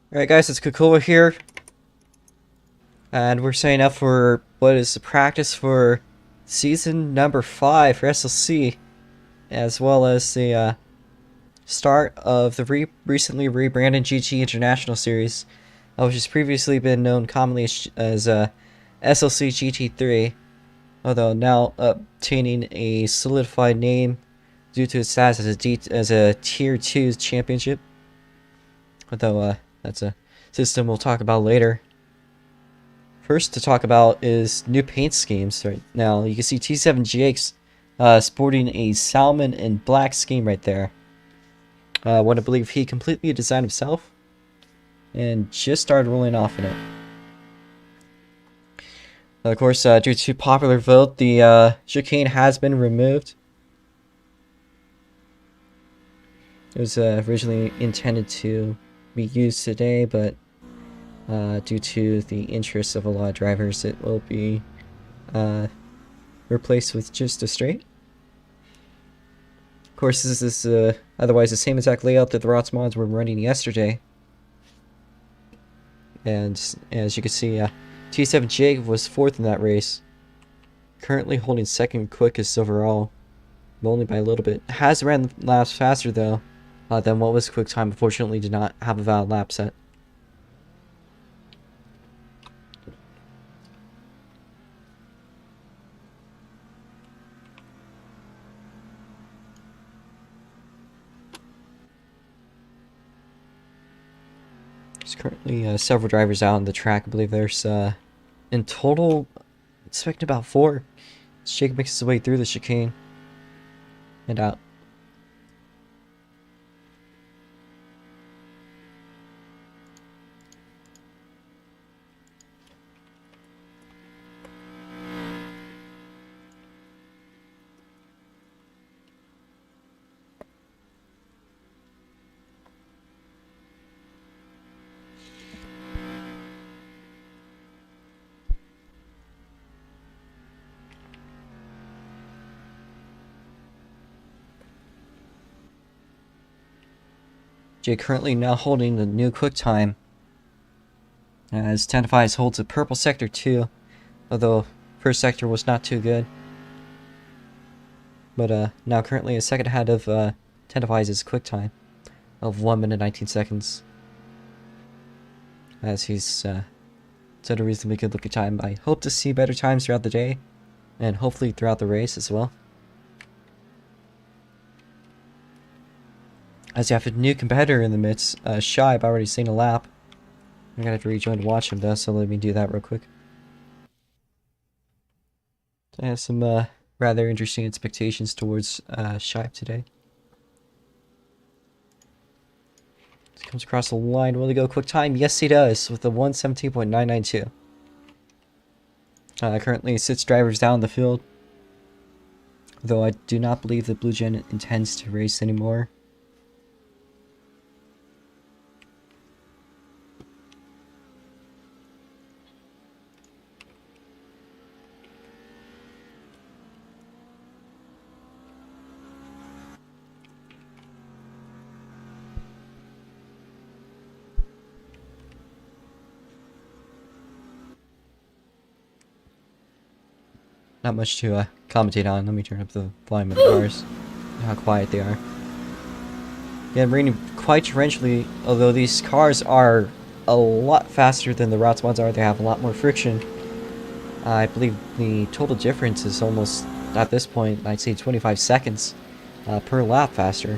Alright guys, it's Kakua here, and we're signing up for what is the practice for season number 5 for SLC, as well as the start of the recently rebranded GT International series, which has previously been known commonly as SLC GT3, although now obtaining a solidified name due to its status as a Tier 2 championship, although that's a system we'll talk about later. First to talk about is new paint schemes. Right now you can see T7 Jake's sporting a salmon and black scheme right there. What I believe he completely designed himself and just started rolling off in it. Of course, due to popular vote, the chicane has been removed. It was originally intended to be used today, but due to the interests of a lot of drivers, it will be replaced with just a straight. Of course, this is otherwise the same exact layout that the ROX Mods were running yesterday. And as you can see, T7 Jake was 4th in that race, currently holding 2nd quickest overall, but only by a little bit. Has ran laps faster though than what was quick time. Unfortunately, did not have a valid lap set. There's currently several drivers out on the track. I believe there's in total expecting about 4. Jake makes his way through the chicane and out. Jake currently now holding the new quick time, as Tentifies holds a purple sector too, although first sector was not too good. But now currently a second ahead of Tentifies' quick time of 1 minute 19 seconds, as he's set a reasonably good looking time. I hope to see better times throughout the day, and hopefully throughout the race as well. As you have a new competitor in the midst, Shy, I've already seen a lap. I'm gonna have to rejoin to watch him though, so let me do that real quick. I have some rather interesting expectations towards Shy today. He comes across the line. Will he go quick time? Yes, he does, with a 1:17.992. Currently 6 drivers down the field, though I do not believe that Blue Gen intends to race anymore. Not much to commentate on. Let me turn up the volume of the cars and how quiet they are. Yeah, raining quite torrentially, although these cars are a lot faster than the ROX Mods are. They have a lot more friction. I believe the total difference is almost, at this point, I'd say 25 seconds per lap faster.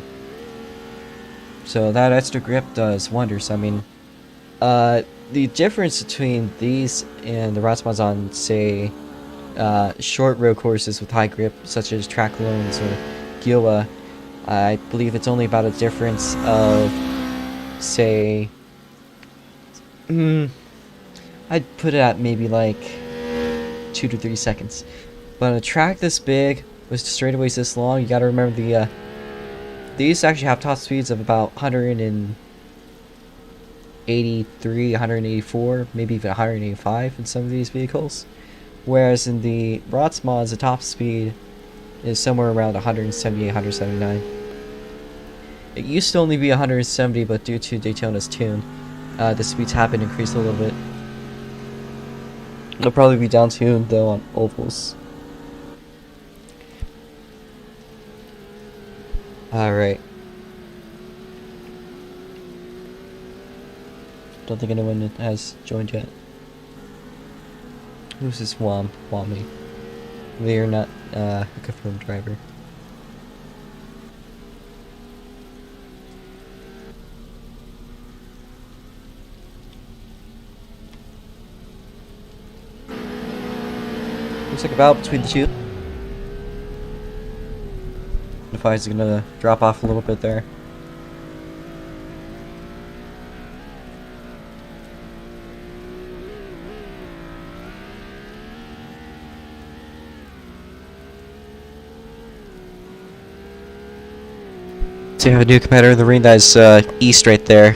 So that extra grip does wonders. I mean, the difference between these and the ROX Mods on, say, short road courses with high grip, such as track loans or Gila, I believe it's only about a difference of, say, I'd put it at maybe like 2 to 3 seconds. But on a track this big, with straightaways this long, you gotta remember these actually have top speeds of about 183, 184, maybe even 185 in some of these vehicles. Whereas in the ROX Mods, the top speed is somewhere around 178, 179. It used to only be 170, but due to Daytona's tune, the speeds have been increased a little bit. They'll probably be down tuned though on ovals. Alright. Don't think anyone has joined yet. Who's this Wami? They're not a confirmed driver. Looks like a battle between the two. Is gonna drop off a little bit there. So you have a new competitor in the ring that is East right there.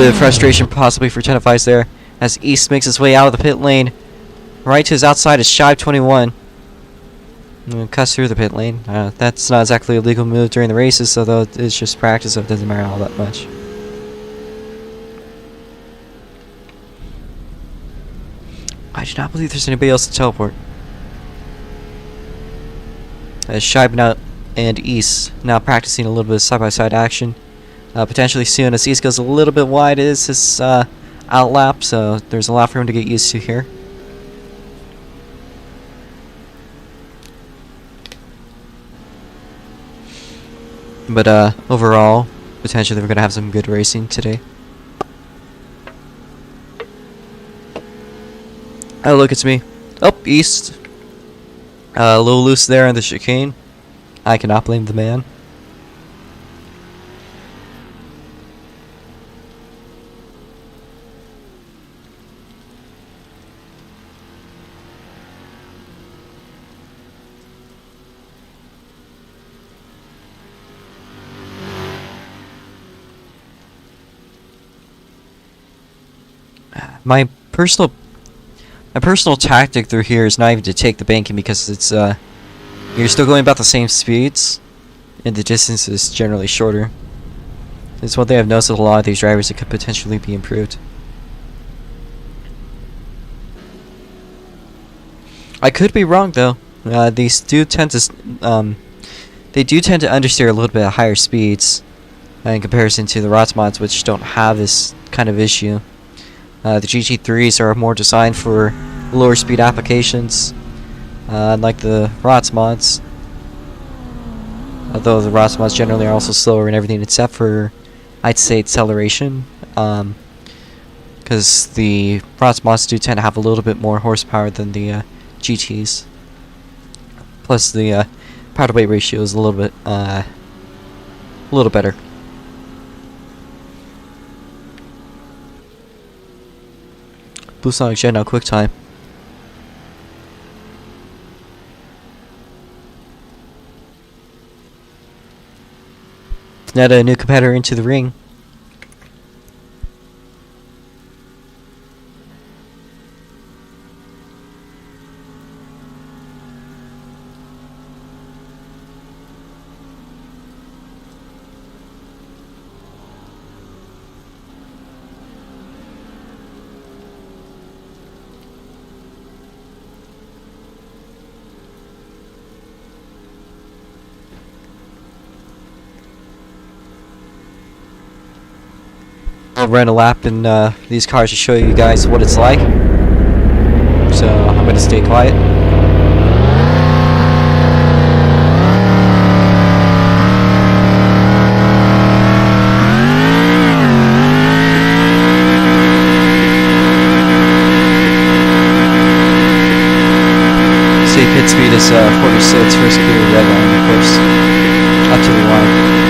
bit of frustration possibly for Tenafis there as East makes his way out of the pit lane. Right to his outside is Shive 21. Cuts through the pit lane. That's not exactly a legal move during the races, although it's just practice, so it doesn't matter all that much. I do not believe there's anybody else to teleport. As Shive and East now practicing a little bit of side-by-side action. Potentially soon, as East goes a little bit wide, is his outlap, so there's a lot for him to get used to here. But overall, potentially we're going to have some good racing today. Oh, look, it's me. Oh, East. A little loose there on the chicane. I cannot blame the man. My personal tactic through here is not even to take the banking, because it's you're still going about the same speeds and the distance is generally shorter. It's one thing I've noticed with a lot of these drivers that could potentially be improved. I could be wrong though. These do tend to understeer a little bit at higher speeds in comparison to the ROX Mods, which don't have this kind of issue. The GT3s are more designed for lower speed applications, unlike the ROX Mods. Although the ROX Mods generally are also slower in everything except for, I'd say, acceleration. Because the ROX Mods do tend to have a little bit more horsepower than the GTs. Plus the power to weight ratio is a little bit better. Blue Sonic Jet now quick time. Now a new competitor into the ring. I'll run a lap in these cars to show you guys what it's like. So I'm going to stay quiet. Pit speed is 46, first gear red line, of course, up to the line.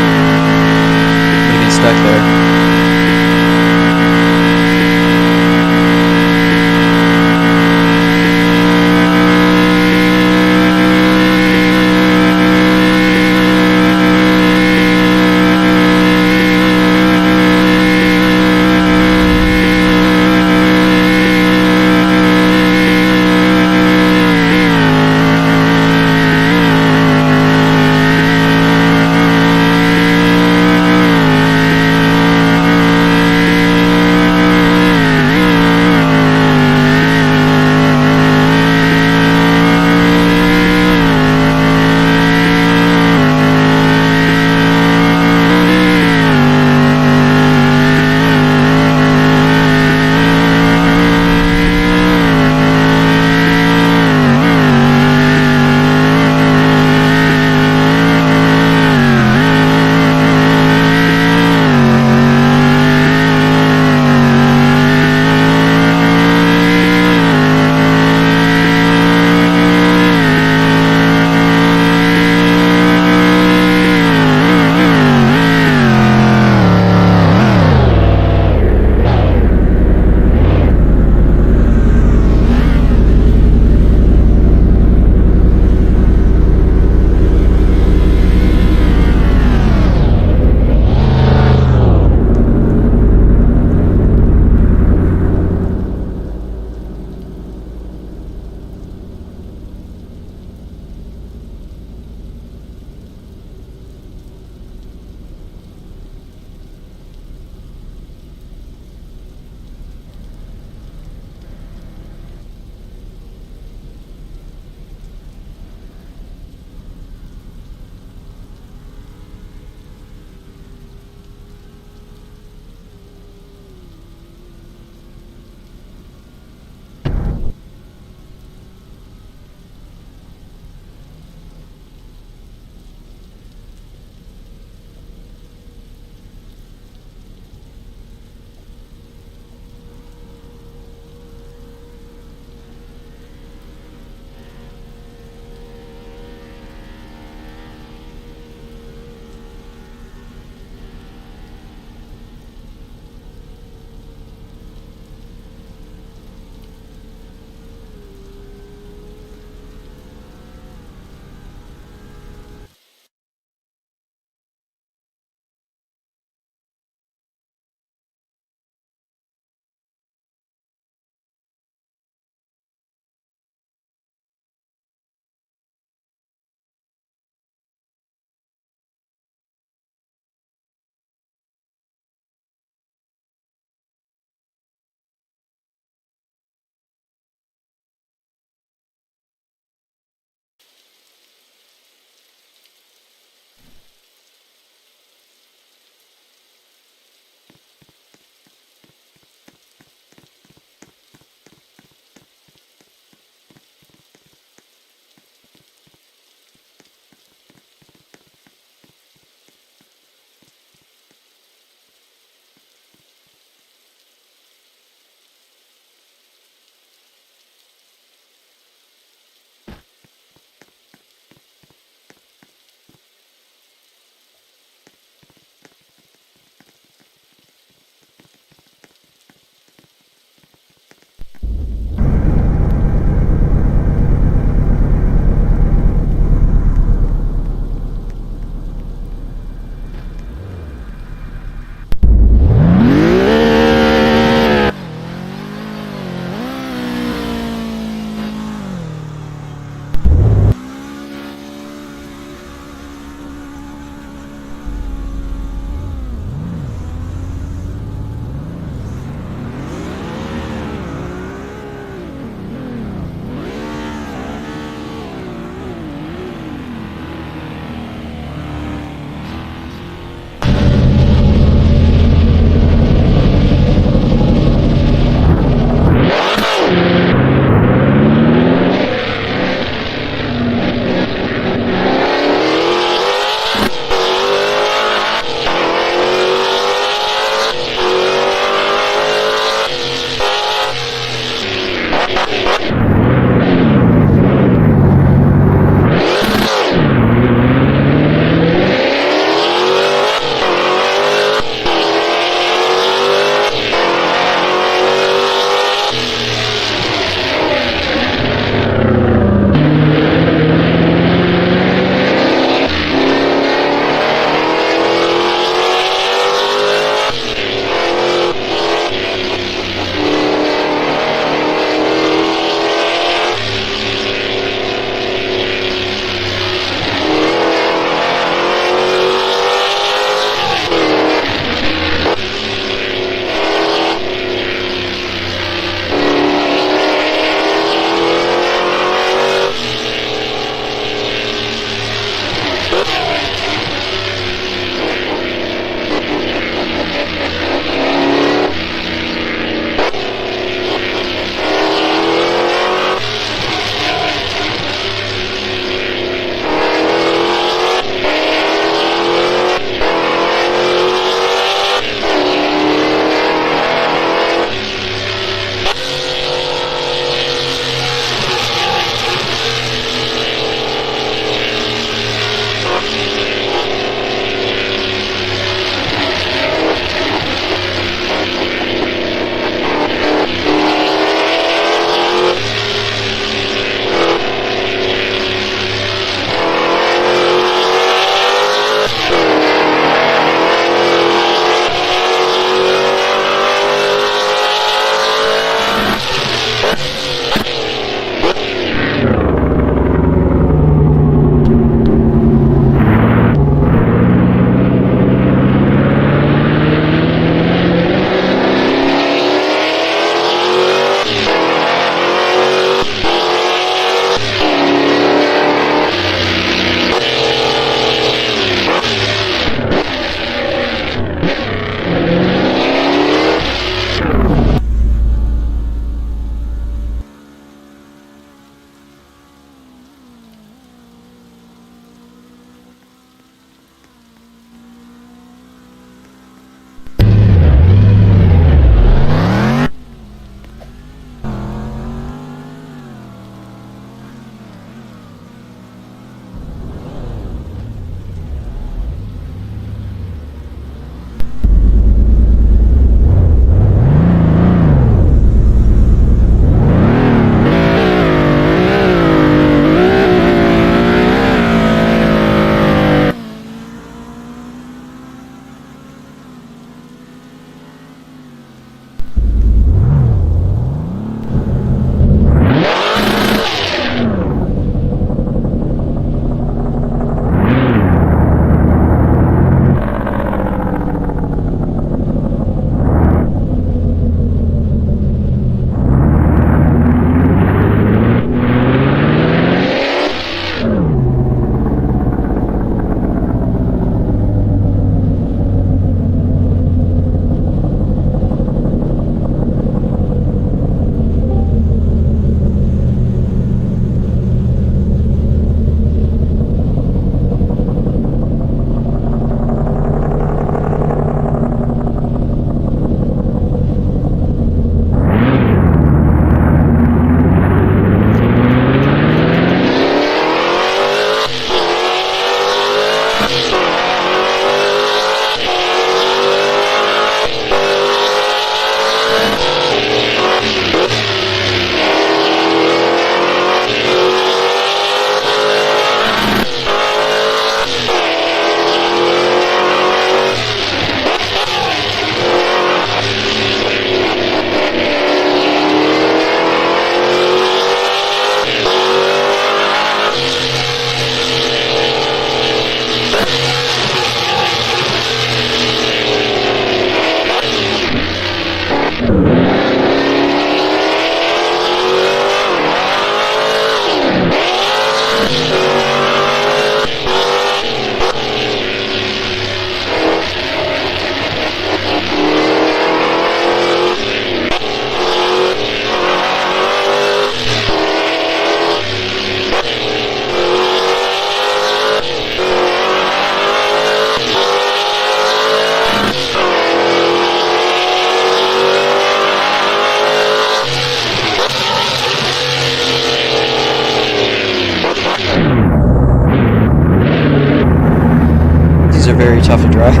tough to drive.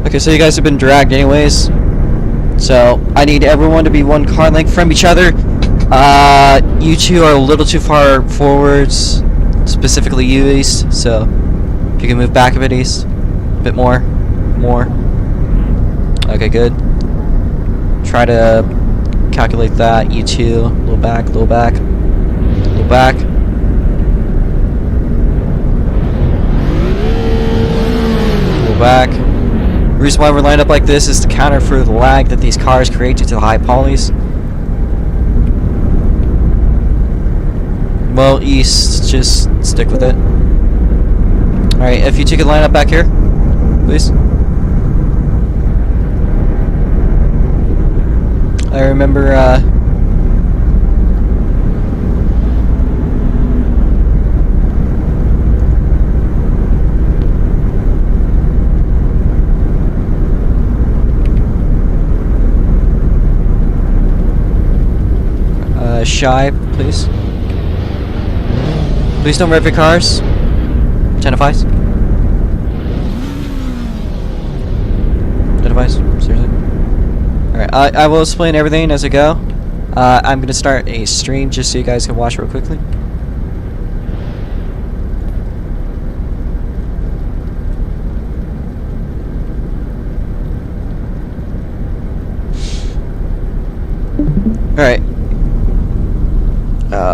Okay, so you guys have been dragged anyways. So I need everyone to be one car length from each other. You two are a little too far forwards, specifically you, East. So if you can move back a bit, East. A bit more. More. Okay, good. Try to calculate that. You two. A little back, a little back. A little back. A little back. The reason why we're lined up like this is to counter for the lag that these cars create due to the high polys. Well, East, just stick with it. Alright, if you two could line up back here, please. I remember, Shy, please. Please don't rev your cars. 10 advice. 10 advice. Seriously. Alright, I will explain everything as I go. I'm gonna start a stream just so you guys can watch real quickly. Alright.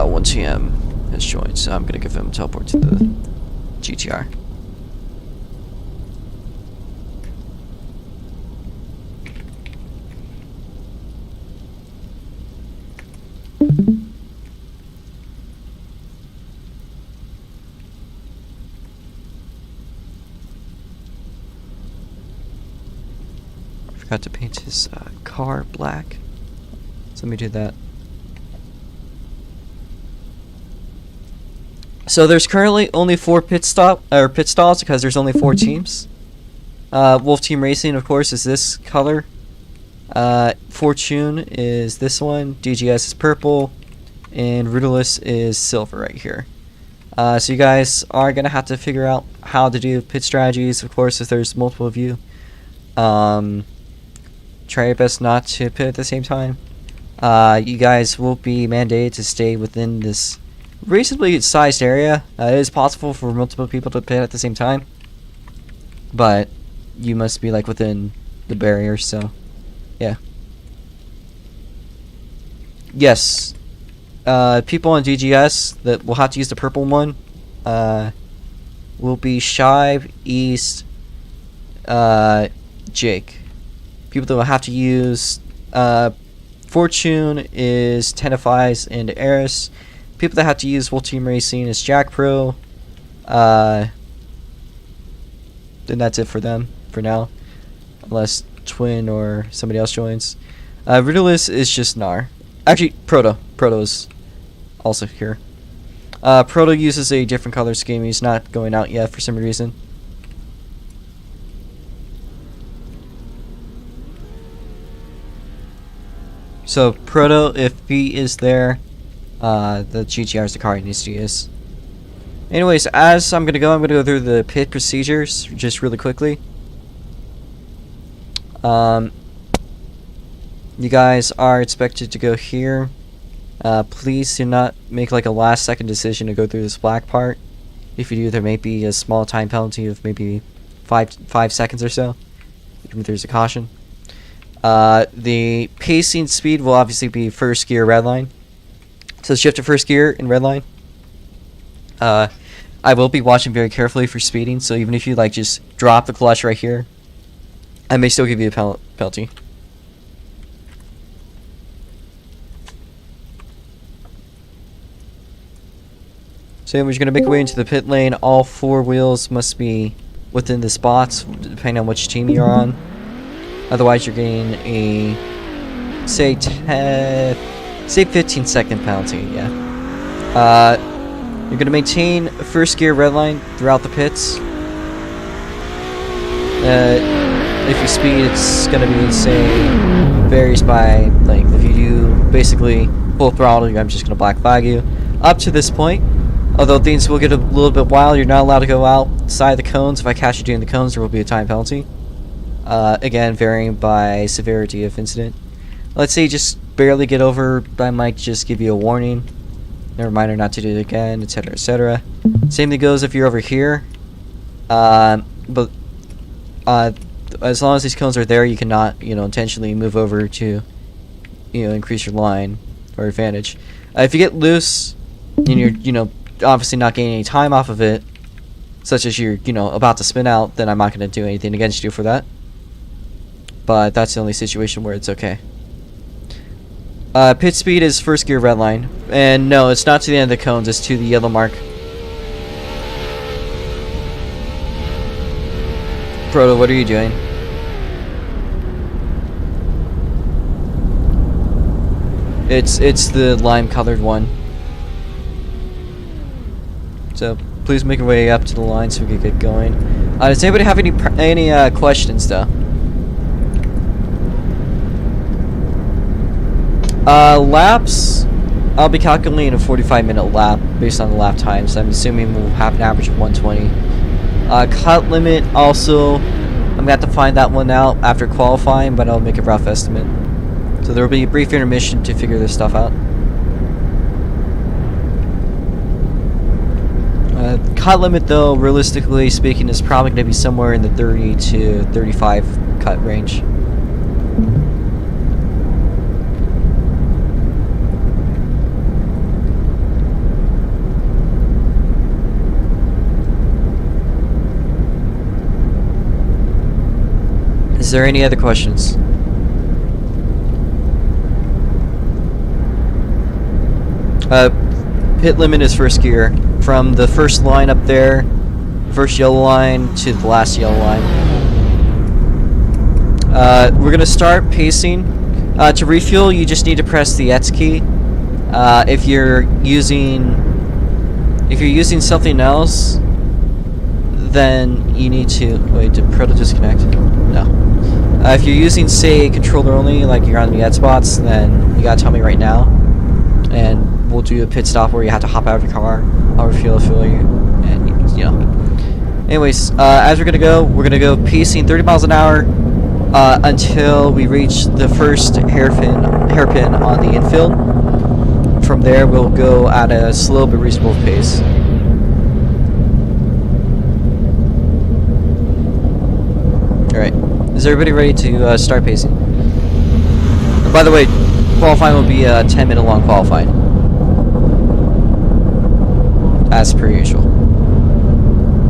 1TM has joined, so I'm gonna give him a teleport to the GTR. I forgot to paint his car black, so let me do that. So there's currently only 4 pit stalls because there's only 4 teams. Wolf Team Racing, of course, is this color. Fortune is this one. DGS is purple, and Rudolus is silver right here. So you guys are gonna have to figure out how to do pit strategies. Of course, if there's multiple of you, try your best not to pit at the same time. You guys will be mandated to stay within this reasonably sized area. It is possible for multiple people to pit at the same time, but you must be like within the barrier, so yeah. Yes. People on DGS that will have to use the purple one will be Shive, East, Jake. People that will have to use Fortune is Tenafis and Eris. People that have to use Full Team Racing is Jack Pro. Then that's it for them for now, unless Twin or somebody else joins. Riddleless is just Nar. Actually, Proto is also here. Proto uses a different color scheme. He's not going out yet for some reason. So Proto, if he is there, the GTR's the car he needs to use. Anyways, as I'm gonna go through the pit procedures just really quickly. You guys are expected to go here. Please do not make like a last second decision to go through this black part. If you do, there may be a small time penalty of maybe 5 seconds or so. There's a caution. The pacing speed will obviously be first gear red line. So shift to first gear in red line. I will be watching very carefully for speeding, so even if you like just drop the clutch right here, I may still give you a penalty. So we're just going to make our way into the pit lane. All 4 wheels must be within the spots, depending on which team you're on. Otherwise, you're getting a, say 15-second penalty, yeah. You're going to maintain first gear red line throughout the pits. If you speed, it's going to be, say, varies by, like, if you do basically full throttle, I'm just going to black flag you. Up to this point, although things will get a little bit wild, you're not allowed to go outside the cones. If I catch you doing the cones, there will be a time penalty. Again, varying by severity of incident. Let's say you just barely get over, I might just give you a warning. Reminder not to do it again, etc., etc. Same thing goes if you're over here. But as long as these cones are there, you cannot, intentionally move over to, increase your line or advantage. If you get loose and you're, obviously not gaining any time off of it, such as you're, about to spin out, then I'm not going to do anything against you for that. But that's the only situation where it's okay. Pit speed is first gear red line. And no, it's not to the end of the cones, it's to the yellow mark. Proto, what are you doing? It's the lime colored one. So please make your way up to the line so we can get going. Does anybody have any questions though? Laps, I'll be calculating a 45-minute lap based on the lap times. I'm assuming we'll have an average of 120. Cut limit, also, I'm going to have to find that one out after qualifying, but I'll make a rough estimate. So there will be a brief intermission to figure this stuff out. Cut limit, though, realistically speaking, is probably going to be somewhere in the 30 to 35 cut range. Is there any other questions? Pit limit is first gear. From the first line up there, first yellow line to the last yellow line. We're gonna start pacing. To refuel, you just need to press the X key. If you're using something else, then you need to wait. Did Proto disconnect? No. If you're using, say, controller only, like you're on the ad spots, then you gotta tell me right now, and we'll do a pit stop where you have to hop out of your car. I'll refuel you, and Anyways, as we're gonna go pacing 30 miles an hour until we reach the first hairpin on the infield. From there, we'll go at a slow but reasonable pace. Alright. Is everybody ready to start pacing? And by the way, qualifying will be a 10-minute long qualifying. As per usual.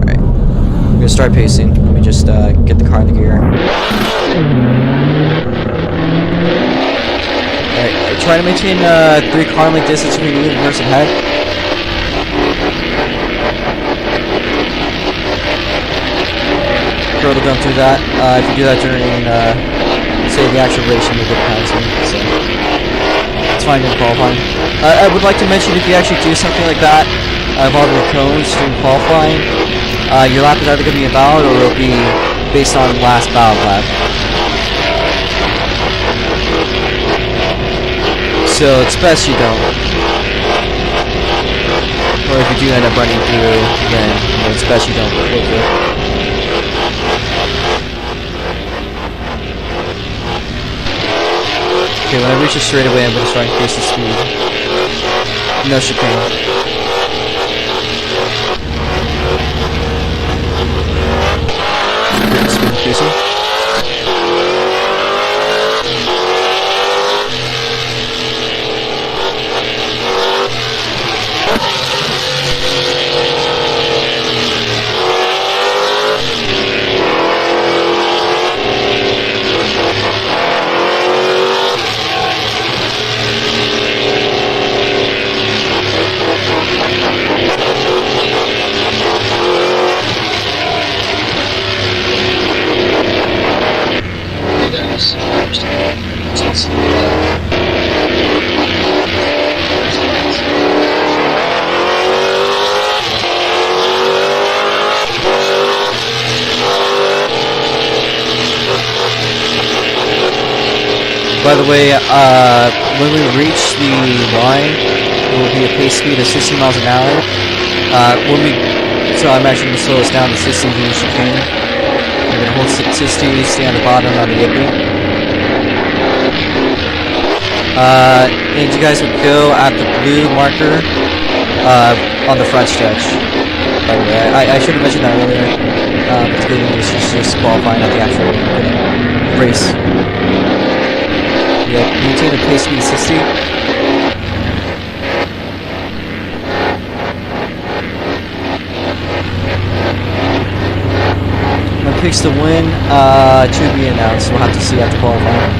Alright. I'm gonna start pacing. Let me just get the car in the gear. Alright, try to maintain 3 car length distance between you and the person ahead. Throttle down through that. If you do that during, say, the actual race, you may get penalty. So it's fine in qualifying. I would like to mention, if you actually do something like that, involving the cones during qualifying, your lap is either going to be invalid or it'll be based on last valid lap. So it's best you don't. Or if you do end up running through, then it's best you don't go through. Okay, when I reach a straightaway, I'm going to start increasing speed. No chicane. Speed increasing. By the way, when we reach the line, it will be a pace speed of 60 miles an hour. So I'm actually going to slow us down to 60 due to chicane. I'm going to hold 60, stay on the bottom on the yippee. And you guys would go at the blue marker on the front stretch. By the way, I should have mentioned that earlier. It's good news, just qualifying at the actual race. Yeah, maintain a pace speed 60. My picks to win, to be announced. We'll have to see after qualifying.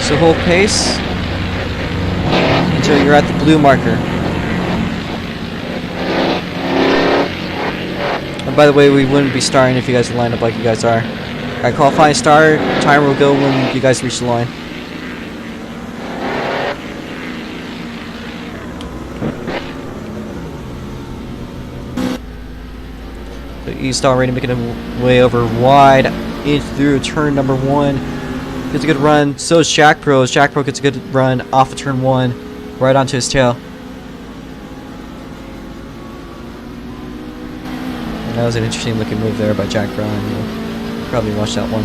So hold pace until you're at the blue marker. And by the way, we wouldn't be starting if you guys line up like you guys are. Alright, qualifying start. Timer will go when you guys reach the line. So East already making a way over wide in through turn number 1. Gets a good run. So is Jack Pro. Jack Pro gets a good run off of turn 1, right onto his tail. That was an interesting looking move there by Jack Brown. You'll probably watch that one.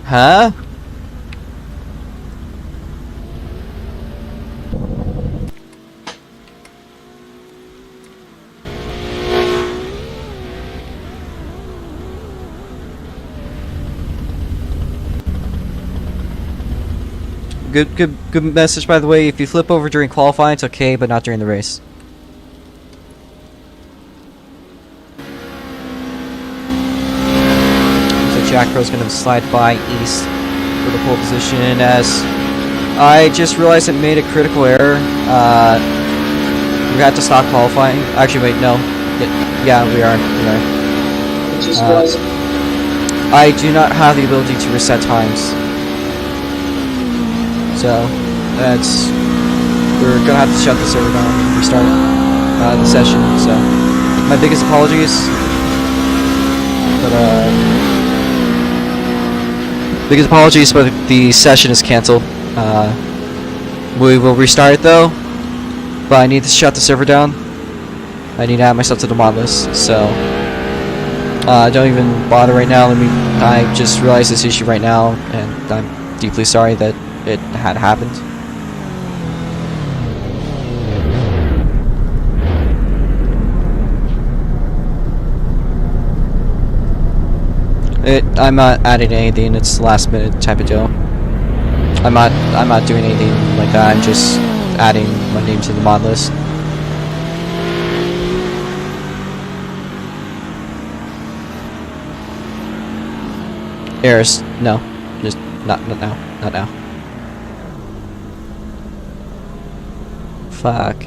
Huh? Good message, by the way. If you flip over during qualifying, it's okay, but not during the race. So Jack Pro's going to slide by East for the pole position. As I just realized I made a critical error. We had to stop qualifying. Actually, wait, no. Yeah, we are. I do not have the ability to reset times. So, we're gonna have to shut the server down and restart the session, so my biggest apologies, but the session is cancelled. We will restart it though, but I need to shut the server down. I need to add myself to the mod list, so don't even bother right now. I just realized this issue right now, and I'm deeply sorry that it had happened. I'm not adding anything. It's last minute type of deal. I'm not doing anything like that. I'm just adding my name to the mod list. Errors, no, just not now, not now. Fuck.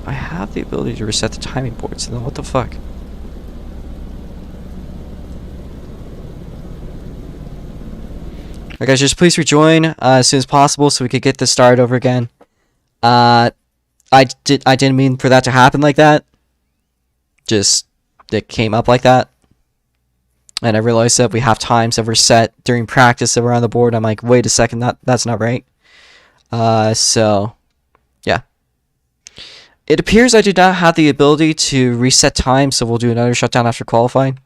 I have the ability to reset the timing boards, then what the fuck? Alright guys, just please rejoin as soon as possible so we could get this started over again. I didn't mean for that to happen like that. Just it came up like that. And I realized that we have times that were set during practice that were on the board. I'm like, wait a second, that's not right. So yeah. It appears I do not have the ability to reset time, so we'll do another shutdown after qualifying.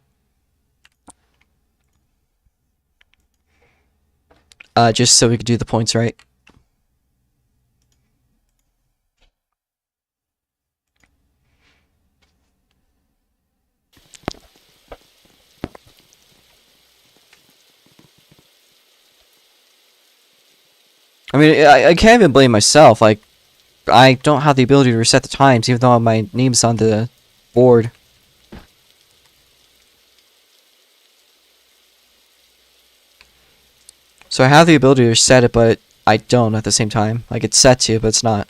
Just so we can do the points right. I mean, I can't even blame myself. Like, I don't have the ability to reset the times, even though my name's on the board. So I have the ability to reset it, but I don't at the same time. Like, it's set to, but it's not.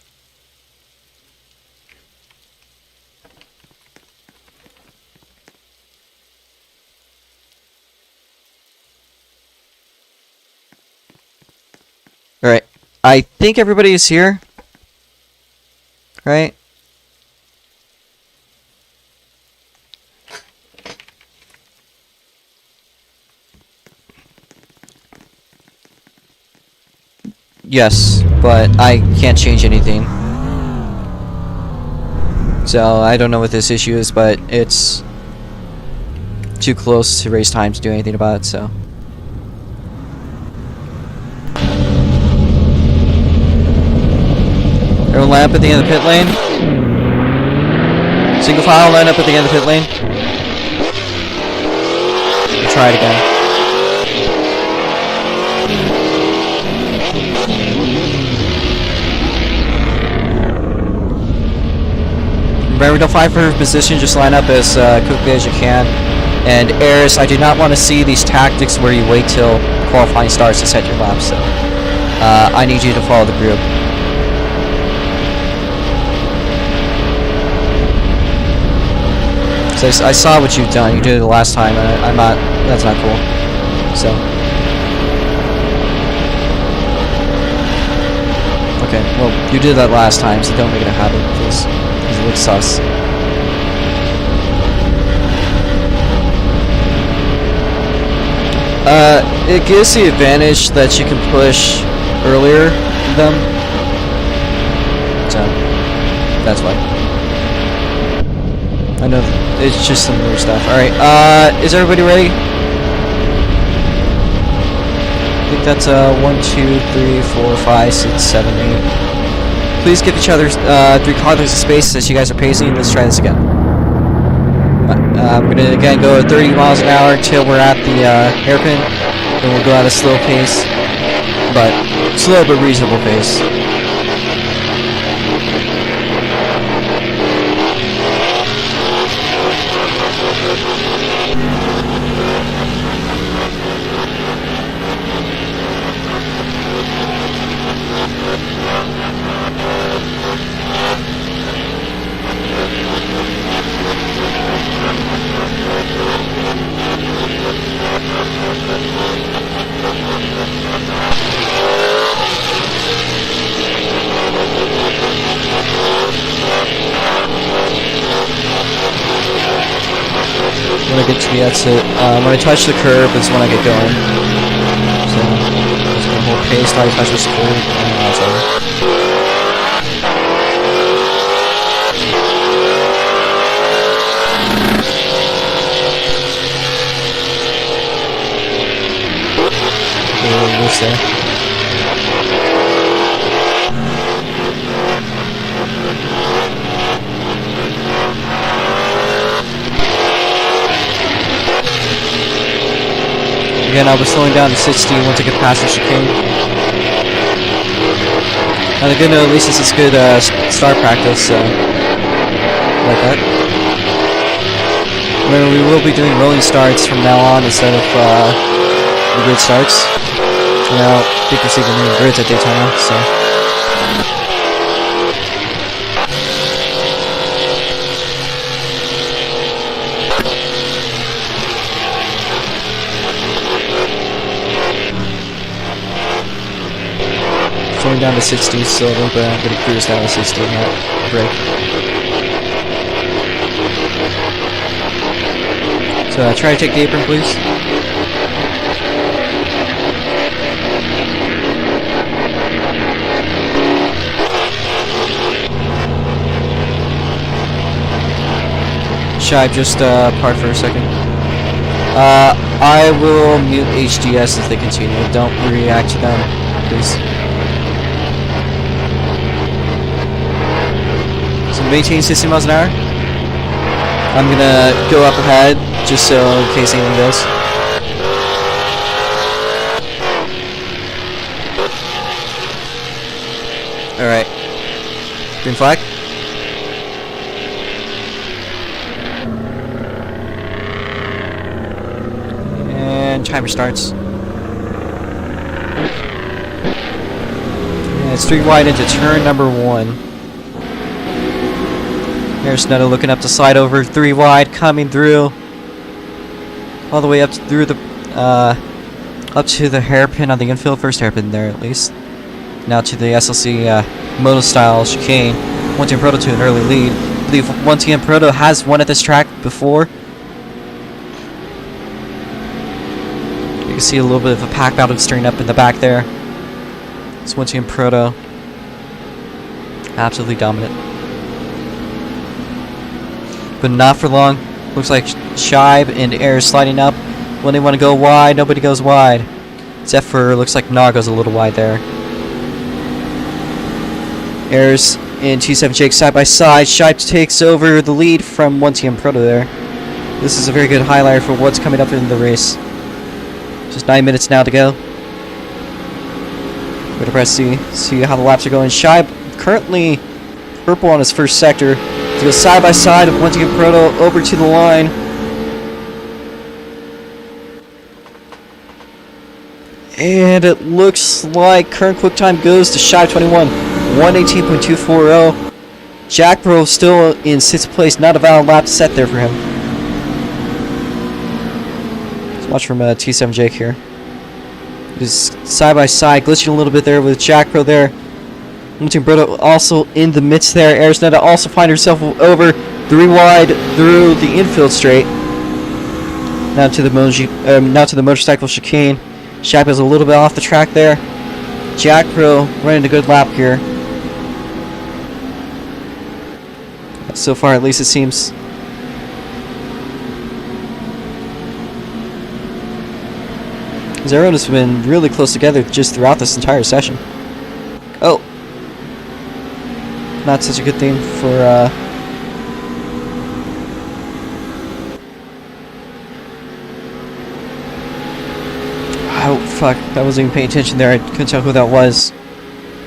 Alright. I think everybody is here. Right? Yes, but I can't change anything. So I don't know what this issue is, but it's too close to race time to do anything about it, so. Everyone line up at the end of the pit lane. Single file, line up at the end of the pit lane. We'll try it again. Remember, don't fight for position, just line up as quickly as you can. And errors, I do not want to see these tactics where you wait till qualifying starts to set your lap, so I need you to follow the group. So I saw what you've done. You did it the last time, and I'm not. That's not cool. So. Okay. Well, you did that last time, so don't make it a habit, please. Because it looks sus. It gives the advantage that you can push earlier than them. So that's why. I know it's just some weird stuff. Alright, is everybody ready? I think that's 1, 2, 3, 4, 5, 6, 7, 8. Please give each other 3 kilometers of space as you guys are pacing. Let's try this again. I'm gonna again go at 30 miles an hour until we're at the hairpin. Then we'll go at a slow pace, but slow but reasonable pace. When I get to the exit, when I touch the curb is when I get going. So, just gonna hold pace till I touch the curb, and that's over. laps there. Again, I'll be slowing down to 60 once I get past the chicane. Now the good note, at least this is good start practice, so like that. Remember, we will be doing rolling starts from now on instead of the grid starts. And I don't think we're seeing any grids at Daytona, so. Slowing down to 60 still, but I'm going to cruise down to 60 and not break. So try to take the apron, please. Shive, just park for a second. I will mute HDS as they continue. Don't react to them, please. So maintain 60 miles an hour. I'm gonna go up ahead just so in case anything goes. Alright. Green flag. And timer starts. And it's 3 wide into turn number 1. There's Netta looking up to slide over 3 wide, coming through all the way up through the up to the hairpin on the infield, first hairpin there at least. Now to the SLC moto style chicane. 1TM Proto to an early lead. I believe 1TM Proto has won at this track before. You can see a little bit of a pack battle stirring up in the back there. It's 1TM Proto. Absolutely dominant. But not for long. Looks like Shibe and Air sliding up. When they want to go wide, nobody goes wide. Except for, looks like Nah goes a little wide there. Air's and T7 Jake side by side. Shibe takes over the lead from 1TM Proto there. This is a very good highlight for what's coming up in the race. Just 9 minutes now to go. We're going to press C, see how the laps are going. Shibe currently purple on his first sector. To go side by side of 1TM Proto over to the line. And it looks like current quick time goes to Shibe 21, 118.240. Jack Bro still in 6th place, not a valid lap set there for him. Let's watch from T7 Jake here. Just side by side, glitching a little bit there with Jack Bro there. 1TM Proto also in the midst there. Arizona also find herself over 3 wide through the infield straight. Now to the motorcycle chicane. Shibe is a little bit off the track there. Jack Pro running a good lap here. So far, at least it seems. Everyone has been really close together just throughout this entire session. Oh. Not such a good thing for oh fuck, I wasn't even paying attention there. I couldn't tell who that was.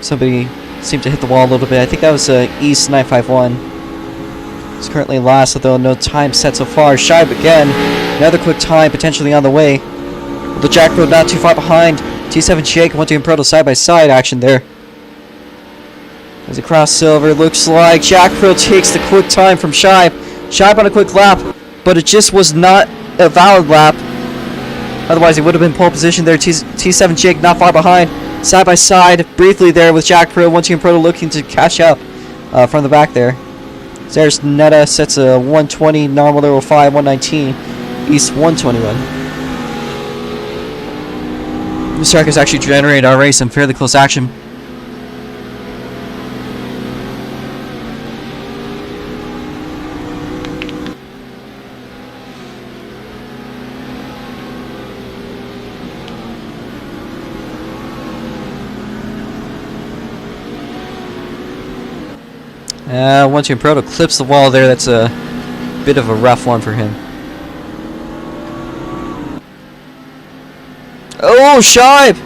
Somebody seemed to hit the wall a little bit. I think that was East 951. He's currently last, although no time set so far. Shibe again, another quick time potentially on the way. The Jack Pro not too far behind. T7 Jake, 1TM Proto side by side action there. As he cross silver, looks like Jack Pro takes the quick time from Shibe. Shibe on a quick lap, but it just was not a valid lap. Otherwise, he would have been pole position there. T7 Jake not far behind. Side by side, briefly there with Jack Pro. 1TM Proto looking to catch up from the back there. There's Netta, sets a 120, nominal 05, 119, East 121. This track has actually generated our race in fairly close action. Once your Proto clips the wall there, that's a bit of a rough one for him. Oh, Shibe!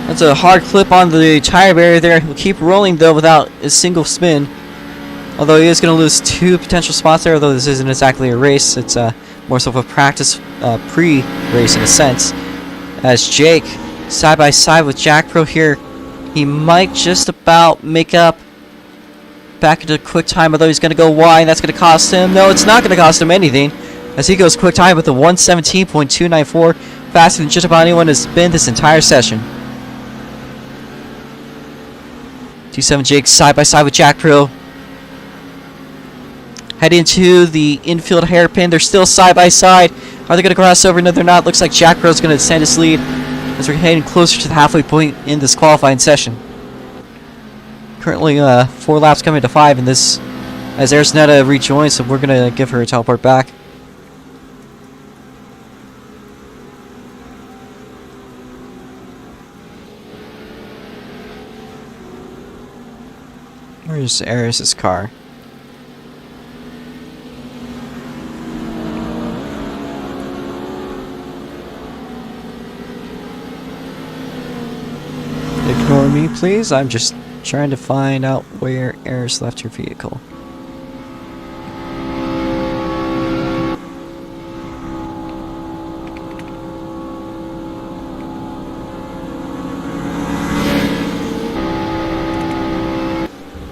That's a hard clip on the tire barrier there. He'll keep rolling though without a single spin. Although he is going to lose 2 potential spots there, although this isn't exactly a race. It's more so of a practice pre-race in a sense. As Jake, side by side with Jack Pro here, he might just about make up back into quick time, although he's going to go wide, and that's going to cost him. No, it's not going to cost him anything, as he goes quick time with a 117.294, faster than just about anyone has been this entire session. 27 Jake side by side with Jack Pro. Head into the infield hairpin. They're still side by side. Are they going to cross over? No, they're not. Looks like Jack Pro's going to extend his lead as we're heading closer to the halfway point in this qualifying session. Currently 4 laps coming to 5 in this, as Arsnetta rejoins, so we're going to give her a teleport back. Where's Aris's car? Ignore me, please. I'm just trying to find out where Aris left her vehicle.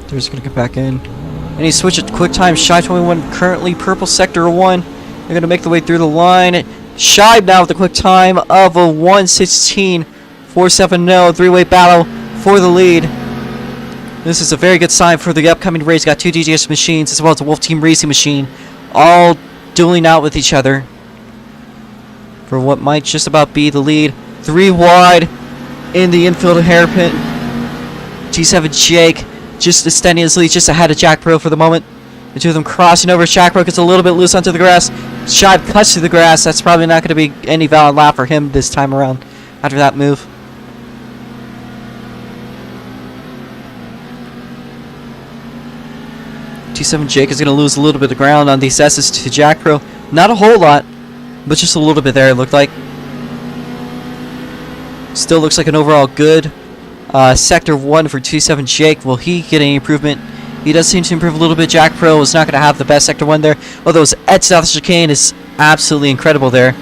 They're just gonna get back in. And he switched it quick time. Shy 21 currently purple sector 1. They're gonna make the way through the line. Shy now with a quick time of a 1:16.470. 3-way battle for the lead. This is a very good sign for the upcoming race. Got 2 DGS machines as well as a Wolf Team Racing machine, all dueling out with each other for what might just about be the lead. 3 wide in the infield hairpin. G7 Jake just extending his lead just ahead of Jack Pro for the moment. The 2 of them crossing over. Jack Pro gets a little bit loose onto the grass. Shibe cuts through the grass. That's probably not going to be any valid lap for him this time around after that move. G7 Jake is going to lose a little bit of ground on these S's to Jack Pro. Not a whole lot, but just a little bit there, it looked like. Still looks like an overall good Sector 1 for G7 Jake. Will he get any improvement? He does seem to improve a little bit. Jack Pro is not going to have the best Sector 1 there, although his edge off the chicane is absolutely incredible there.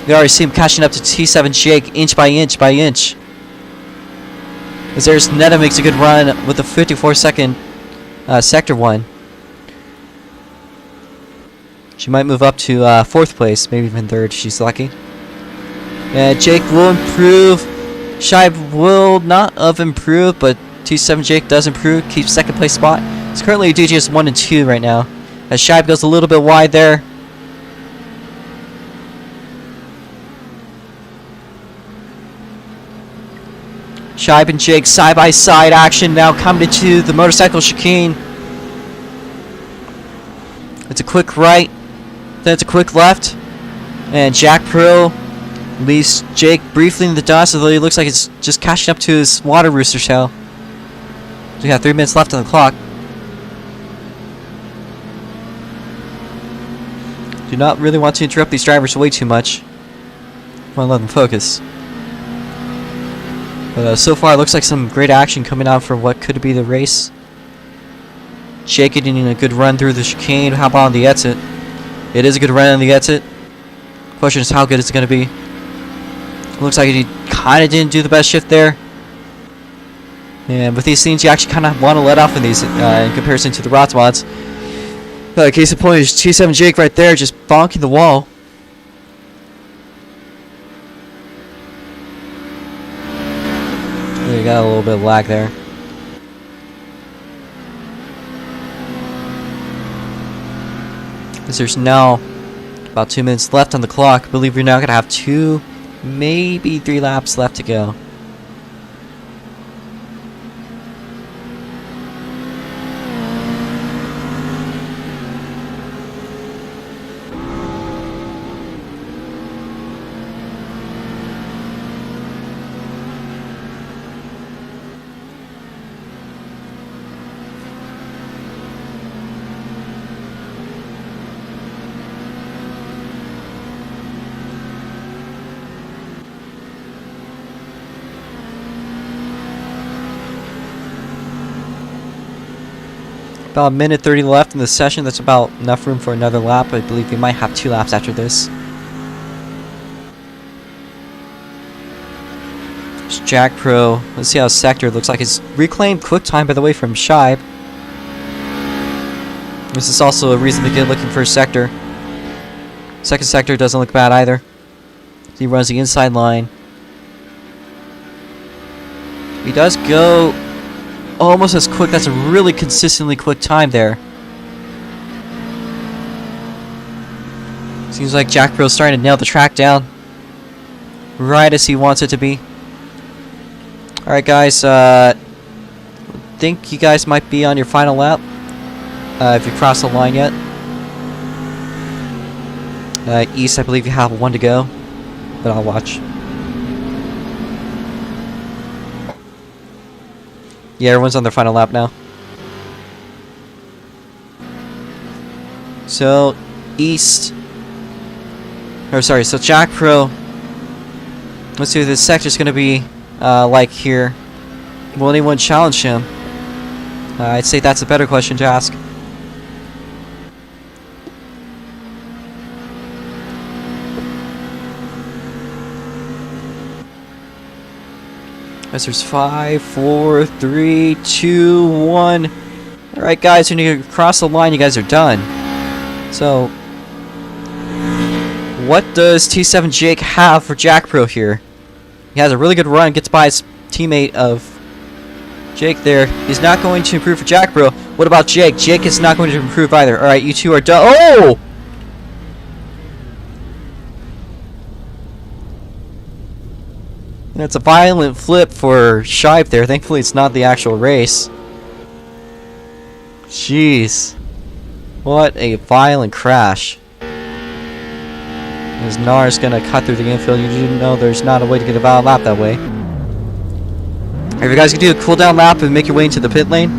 We already see him catching up to T7 Jake inch by inch by inch. As there's Netta makes a good run with a 54-second Sector 1. She might move up to 4th place, maybe even 3rd if she's lucky. And Jake will improve. Shibe will not have improved, but T7 Jake does improve, keeps 2nd place spot. It's currently DGS 1 and 2 right now, as Shibe goes a little bit wide there. Shibe and Jake side by side action now coming to the motorcycle chicane. It's a quick right, then it's a quick left, and Jack Pro leaves Jake briefly in the dust, although he looks like it's just catching up to his water rooster tail. So we have 3 minutes left on the clock. Do not really want to interrupt these drivers way too much. Want to let them focus. But so far, it looks like some great action coming out for what could be the race. Jake getting a good run through the chicane. How about on the exit? It is a good run on the exit. Question is, how good it's going to be. Looks like he kind of didn't do the best shift there. And with these things, you actually kind of want to let off in these in comparison to the ROX Mods. Case in point is T7 Jake right there, just bonking the wall. You got a little bit of lag there. As there's now about 2 minutes left on the clock. I believe we're now going to have 2, maybe 3 laps left to go. About a minute 30 left in the session. That's about enough room for another lap. I believe we might have 2 laps after this. It's Jack Pro. Let's see how Sector looks like. It's reclaimed quick time, by the way, from Shibe. This is also a reason to get looking for a Sector. Second Sector doesn't look bad either. He runs the inside line. He does go almost as quick. That's a really consistently quick time there. Seems like Jack Pro's starting to nail the track down right as he wants it to be. Alright guys, think you guys might be on your final lap. If you cross the line yet. East, I believe you have 1 to go. But I'll watch. Yeah, everyone's on their final lap now. So, East. So Jack Pro. Let's see what this sector's gonna be like here. Will anyone challenge him? I'd say that's a better question to ask. As there's 5, 4, 3, 2, 1. Alright guys, when you cross the line, you guys are done. So, what does T7 Jake have for Jack Pro here? He has a really good run, gets by his teammate of Jake there. He's not going to improve for Jack Pro. What about Jake? Jake is not going to improve either. Alright, you two are done. Oh! That's a violent flip for Shibe there. Thankfully, it's not the actual race. Jeez. What a violent crash. As Nar's gonna cut through the infield, you do know there's not a way to get a valid lap that way. If you guys can do a cooldown lap and make your way into the pit lane,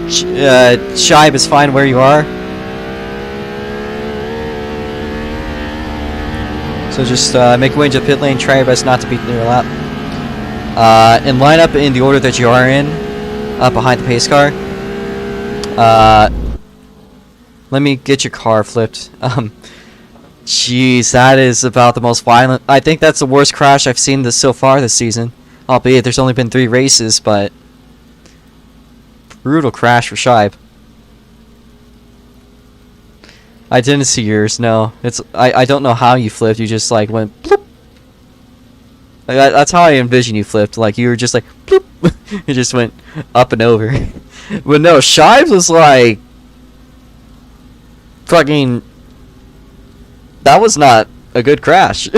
Shibe is fine where you are. So just make your way into the pit lane, try your best not to beat your lap. And line up in the order that you are in, behind the pace car. Let me get your car flipped. Jeez, that is about the most violent. I think that's the worst crash I've seen so far this season. Albeit there's only been 3 races, but brutal crash for Shibe. I didn't see yours. No, I don't know how you flipped. You just like went bloop. That's how I envision you flipped. Like you were just like bloop. You just went up and over. But no, Shibe's was like fucking. That was not a good crash.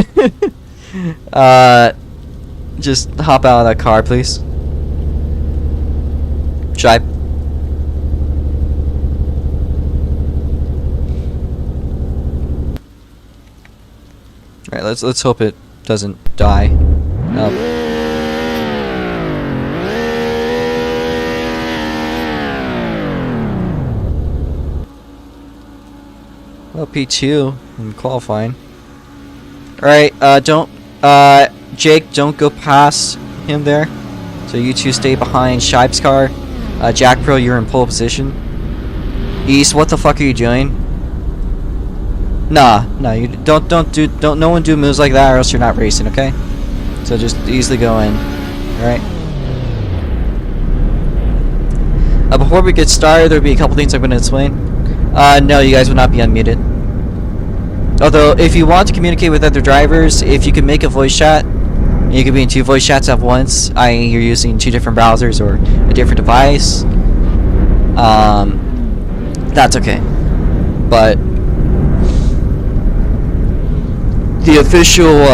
Just hop out of that car, please. Shibe. Alright, let's hope it doesn't die. Well, P2 in qualifying. Alright, Jake, don't go past him there. So you two stay behind Shibe's car. Jack Pro, you're in pole position. East, what the fuck are you doing? Nah, you don't no one do moves like that or else you're not racing, okay? So just easily go in. Alright. Before we get started, there'll be a couple things I'm gonna explain. No, you guys will not be unmuted. Although, if you want to communicate with other drivers, if you can make a voice chat, you can be in 2 voice chats at once, i.e. you're using 2 different browsers or a different device, that's okay. But the official,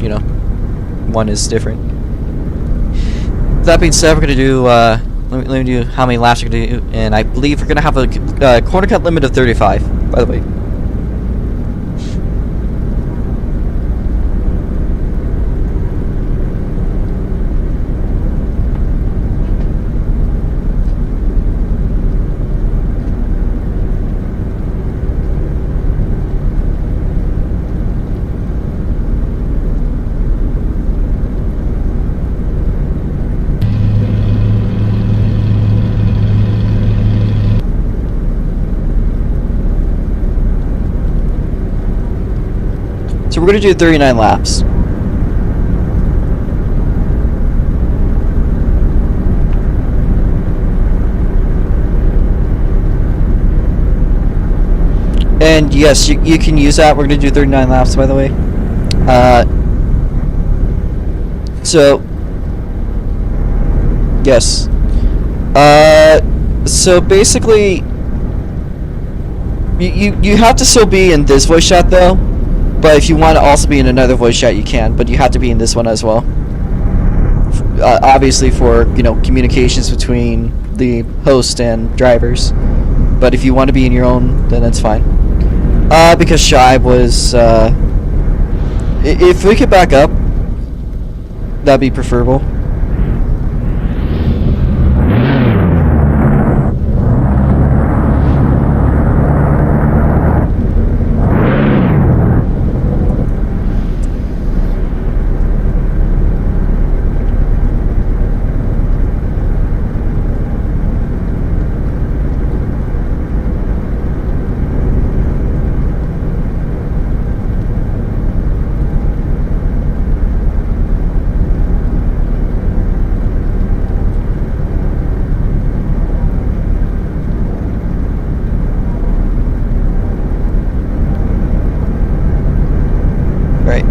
you know, one is different. That being said, we're gonna do, let me do how many laps we're gonna do, and I believe we're gonna have a corner cut limit of 35, by the way. we're gonna do 39 laps. And yes, you can use that. We're gonna do 39 laps, by the way. So yes. So basically, you have to still be in this voice chat though. But if you want to also be in another voice chat, you can. But you have to be in this one as well. Obviously, for communications between the host and drivers. But if you want to be in your own, then that's fine. Because Shy was, if we could back up, that'd be preferable.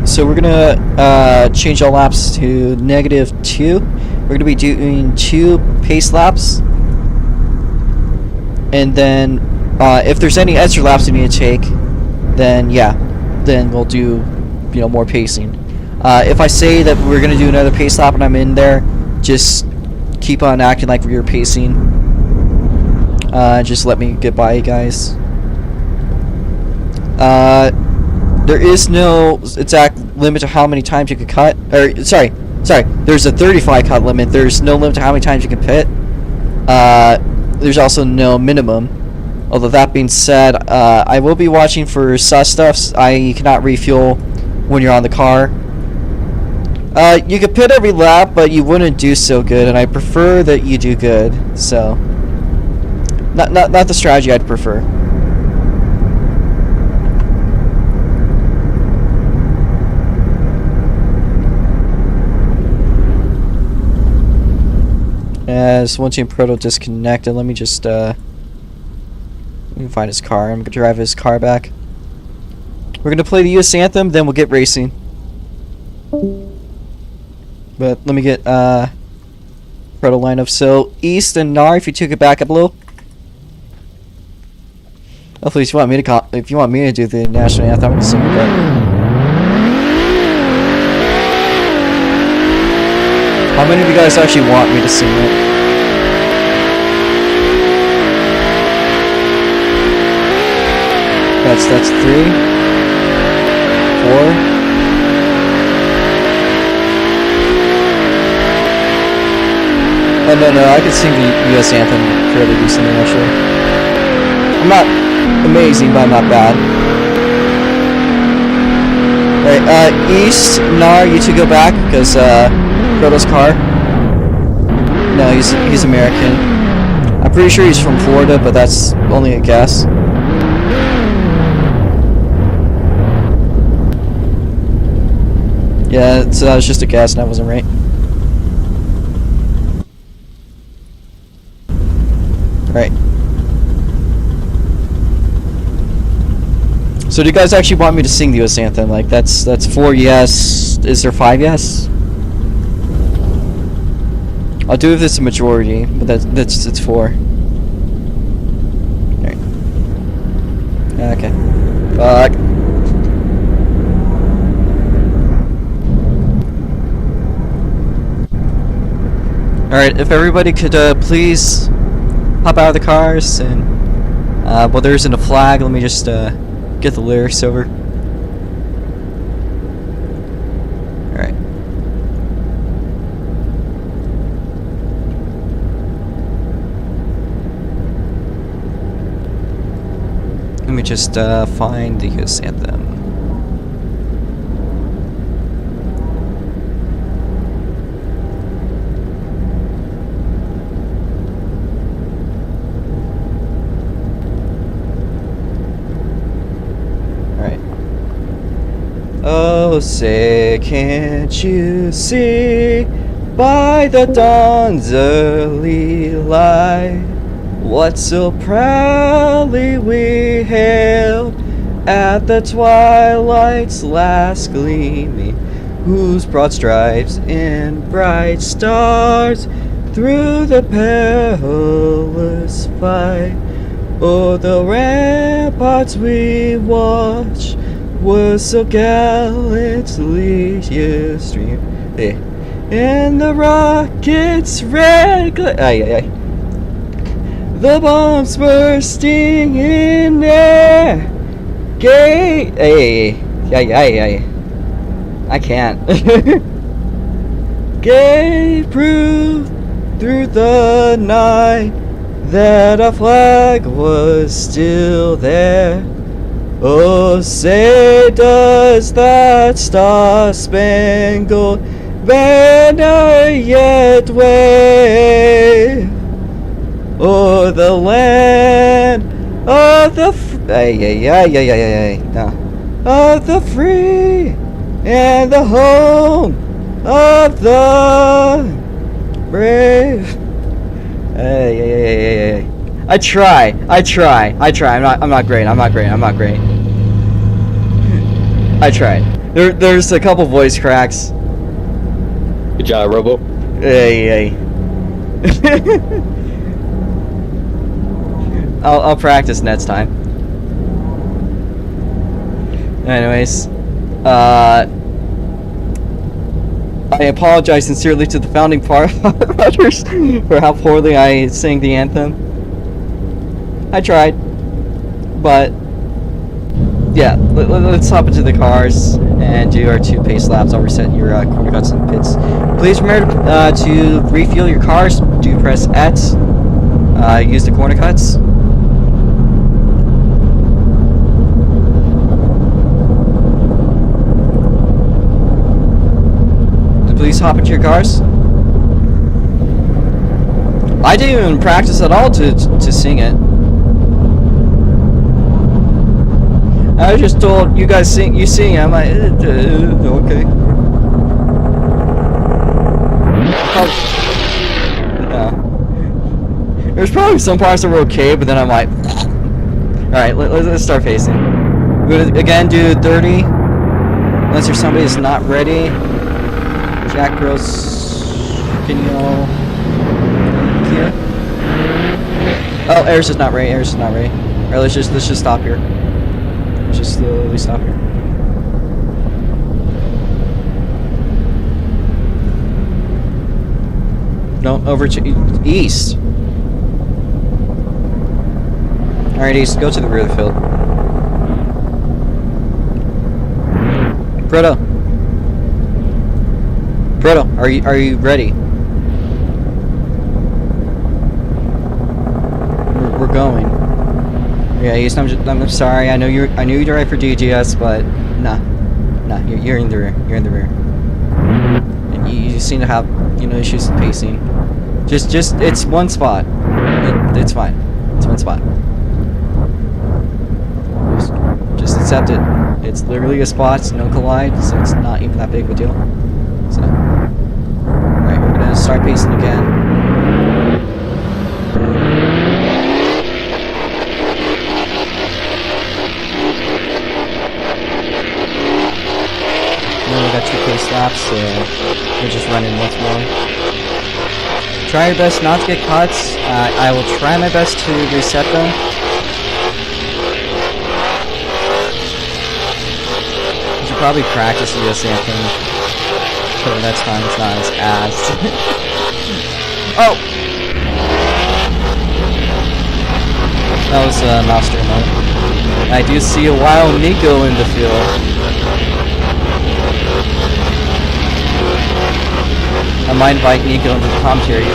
So we're gonna change all laps to -2. We're gonna be doing 2 pace laps, and then if there's any extra laps we need to take, then then we'll do more pacing. If I say that we're gonna do another pace lap and I'm in there, just keep on acting like we're pacing. Just let me get by, you guys. There is no exact limit to how many times you can cut. Or sorry. There's a 35 cut limit. There's no limit to how many times you can pit. There's also no minimum. Although that being said, I will be watching for sus stuffs. I cannot refuel when you're on the car. You could pit every lap, but you wouldn't do so good, and I prefer that you do good. So, not the strategy I'd prefer. As one team proto disconnected, let me just let me find his car. I'm gonna drive his car back. We're gonna play the US anthem, then we'll get racing. But let me get proto lineup. So East and Nar, if you took it back up a little. Hopefully, if you want me to do the national anthem, I'm gonna sing it. How many of you guys actually want me to sing it? That's 3, 4. Oh no, I could sing the US anthem fairly decently actually. I'm not amazing, but I'm not bad. Alright, East, Nar, you two go back, because Proto's car. No, he's American. I'm pretty sure he's from Florida, but that's only a guess. Yeah, so that was just a guess, and I wasn't right. Right. So do you guys actually want me to sing the US anthem? Like, that's 4 yes. Is there 5 yes? I'll do if it's a majority, but it's 4. Alright. Okay. Fuck. Alright, if everybody could please hop out of the cars and well, there isn't a flag, let me just get the lyrics over. Alright. Let me just find the US anthem. Oh, say, can't you see by the dawn's early light what so proudly we hailed at the twilight's last gleaming, whose broad stripes and bright stars through the perilous fight o'er the ramparts we watched were so gallantly streamed, and the rockets' red the bombs bursting in air, I can't. Gave proof through the night that our flag was still there. Oh, say does that star-spangled banner yet wave o'er the land of the of the free and the home of the brave. I try. I'm not great. I tried. There's a couple voice cracks. Good job, Robo. I'll practice next time. Anyways, I apologize sincerely to the founding fathers for how poorly I sang the anthem. I tried, but yeah, let's hop into the cars and do our 2 pace laps. I'll reset your corner cuts and pits. Please remember to refuel your cars. Do press X. Use the corner cuts. Please hop into your cars. I didn't even practice at all to sing it. I just told you guys you sing. I'm like, okay. No. There's probably some parts that were okay, but then I'm like, alright, let's start pacing. We're gonna again do 30. Unless there's somebody that's not ready. Jack Gross, can you all here? Oh, Air's just not ready. Alright, let's just stop here. Let's just slowly stop here. No, over to east. Alright, east, go to the rear of the field. Proto, are you ready? We're going. Yeah, I'm sorry. I knew you'd drive for DGS, but nah, you're in the rear. And you seem to have issues with pacing. Just it's one spot. It's fine. It's one spot. Just accept it. It's literally a spot. No collide, so it's not even that big of a deal. So. Alright, we're gonna start pacing again. Now we got 2 pace laps, so we're just running once more. Try your best not to get cuts. I will try my best to reset them. You should probably practice the US anthem. So next time it's not as ass. Oh! That was Master Mode. I do see a wild Nico in the field. I might invite Nico into the commentary.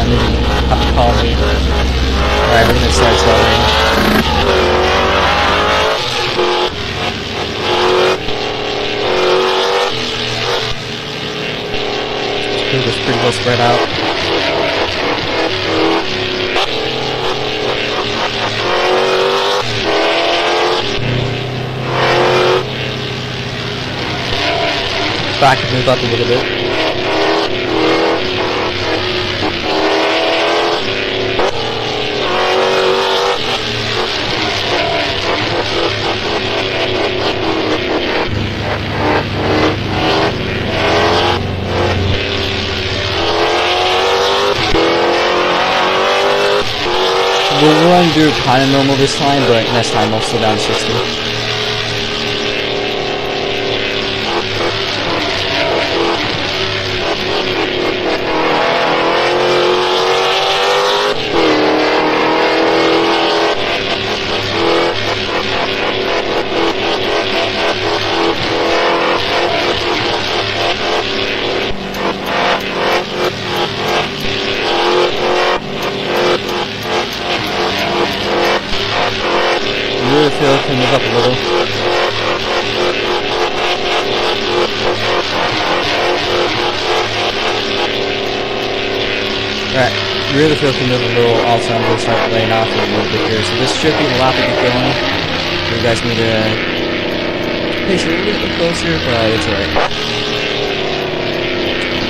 Maybe have to call me. Alright, we're gonna start accelerating. It's pretty well spread out. back and move up a little bit. We'll run through kind of normal this time, but next time I'll slow down to 60. Rear field can move up a little. Alright, rear of the field can move a little also. I'm going to start laying off a little bit here. So this should be the lap to get going. You guys need to pace it a little bit closer, but it's alright.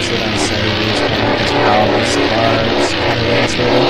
Slow down to 70 degrees, kind of because how these cars kind of lane slowly.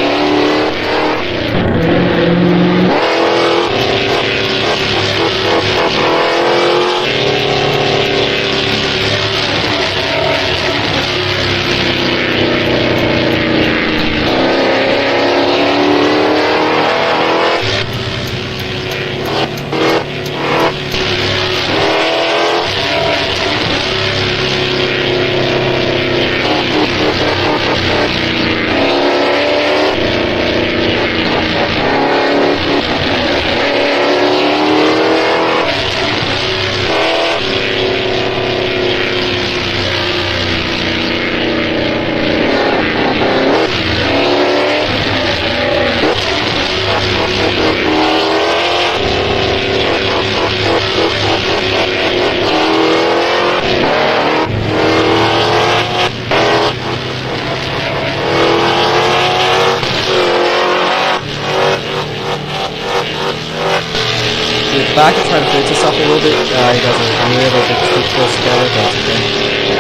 Back and try to fix this up a little bit. You guys are a little bit too close together, but that's okay.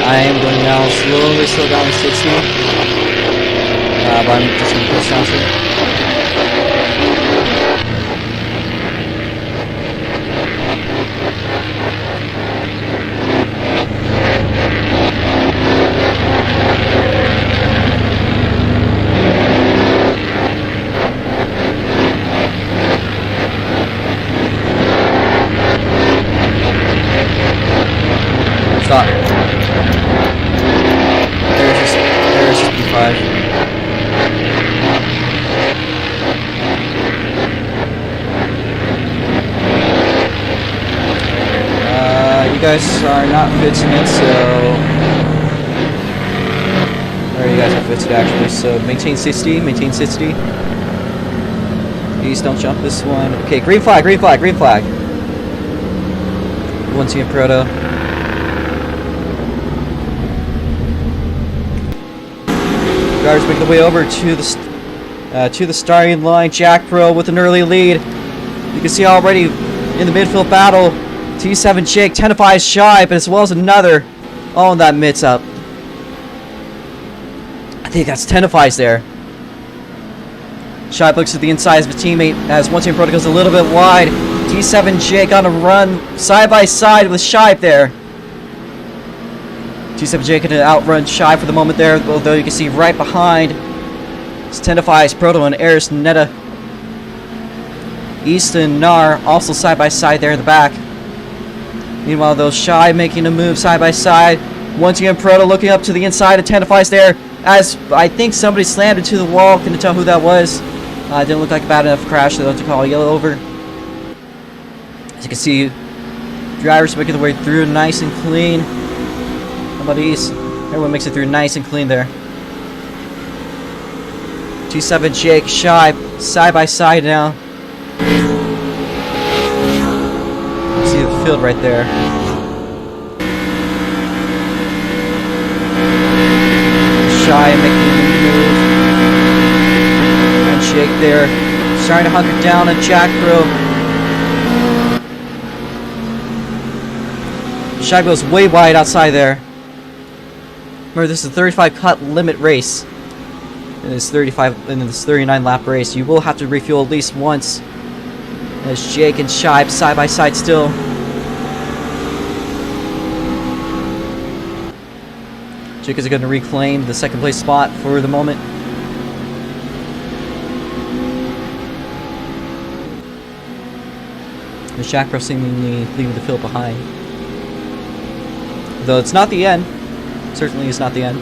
I am going now slowly slow down to 60. But I'm just going to push down to it. Stop. There's just B5. You guys are not fixing it, so... Or you guys are fixing it actually, so maintain 60, maintain 60. Please don't jump this one. Okay, green flag, green flag, green flag. 1 team proto. Drivers making the way over to the starting line. Jack Pro with an early lead. You can see already in the midfield battle, T7 Jake 10-5 shy, but as well as another all in that mids up. I think that's 10-5 there. Shipe looks at the inside of his teammate as 1 team Pro goes a little bit wide. T7 Jake on a run side by side with Shipe there. T7 Jake going to outrun Shy for the moment there, although you can see right behind it's 10-5's Proto and Eris Netta. East and Nar also side by side there in the back. Meanwhile, though, Shy making a move side by side. 1 team Proto looking up to the inside of 10-5's there, as I think somebody slammed into the wall. Couldn't tell who that was. Didn't look like a bad enough crash though to call yellow over. As you can see, drivers making their way through nice and clean. East. Everyone makes it through nice and clean there. T7 Jake, Shy, side by side now. See the field right there. Shy making the move. And Jake there, starting to hunker down on Jack Bro. Shy goes way wide outside there. Remember, this is a 35 cut limit race. In this 39 lap race, you will have to refuel at least once. As Jake and Shibe side by side still. Jake is going to reclaim the second place spot for the moment. The Shaq Pro seemingly leaving the field behind. Though it's not the end. Certainly is not the end.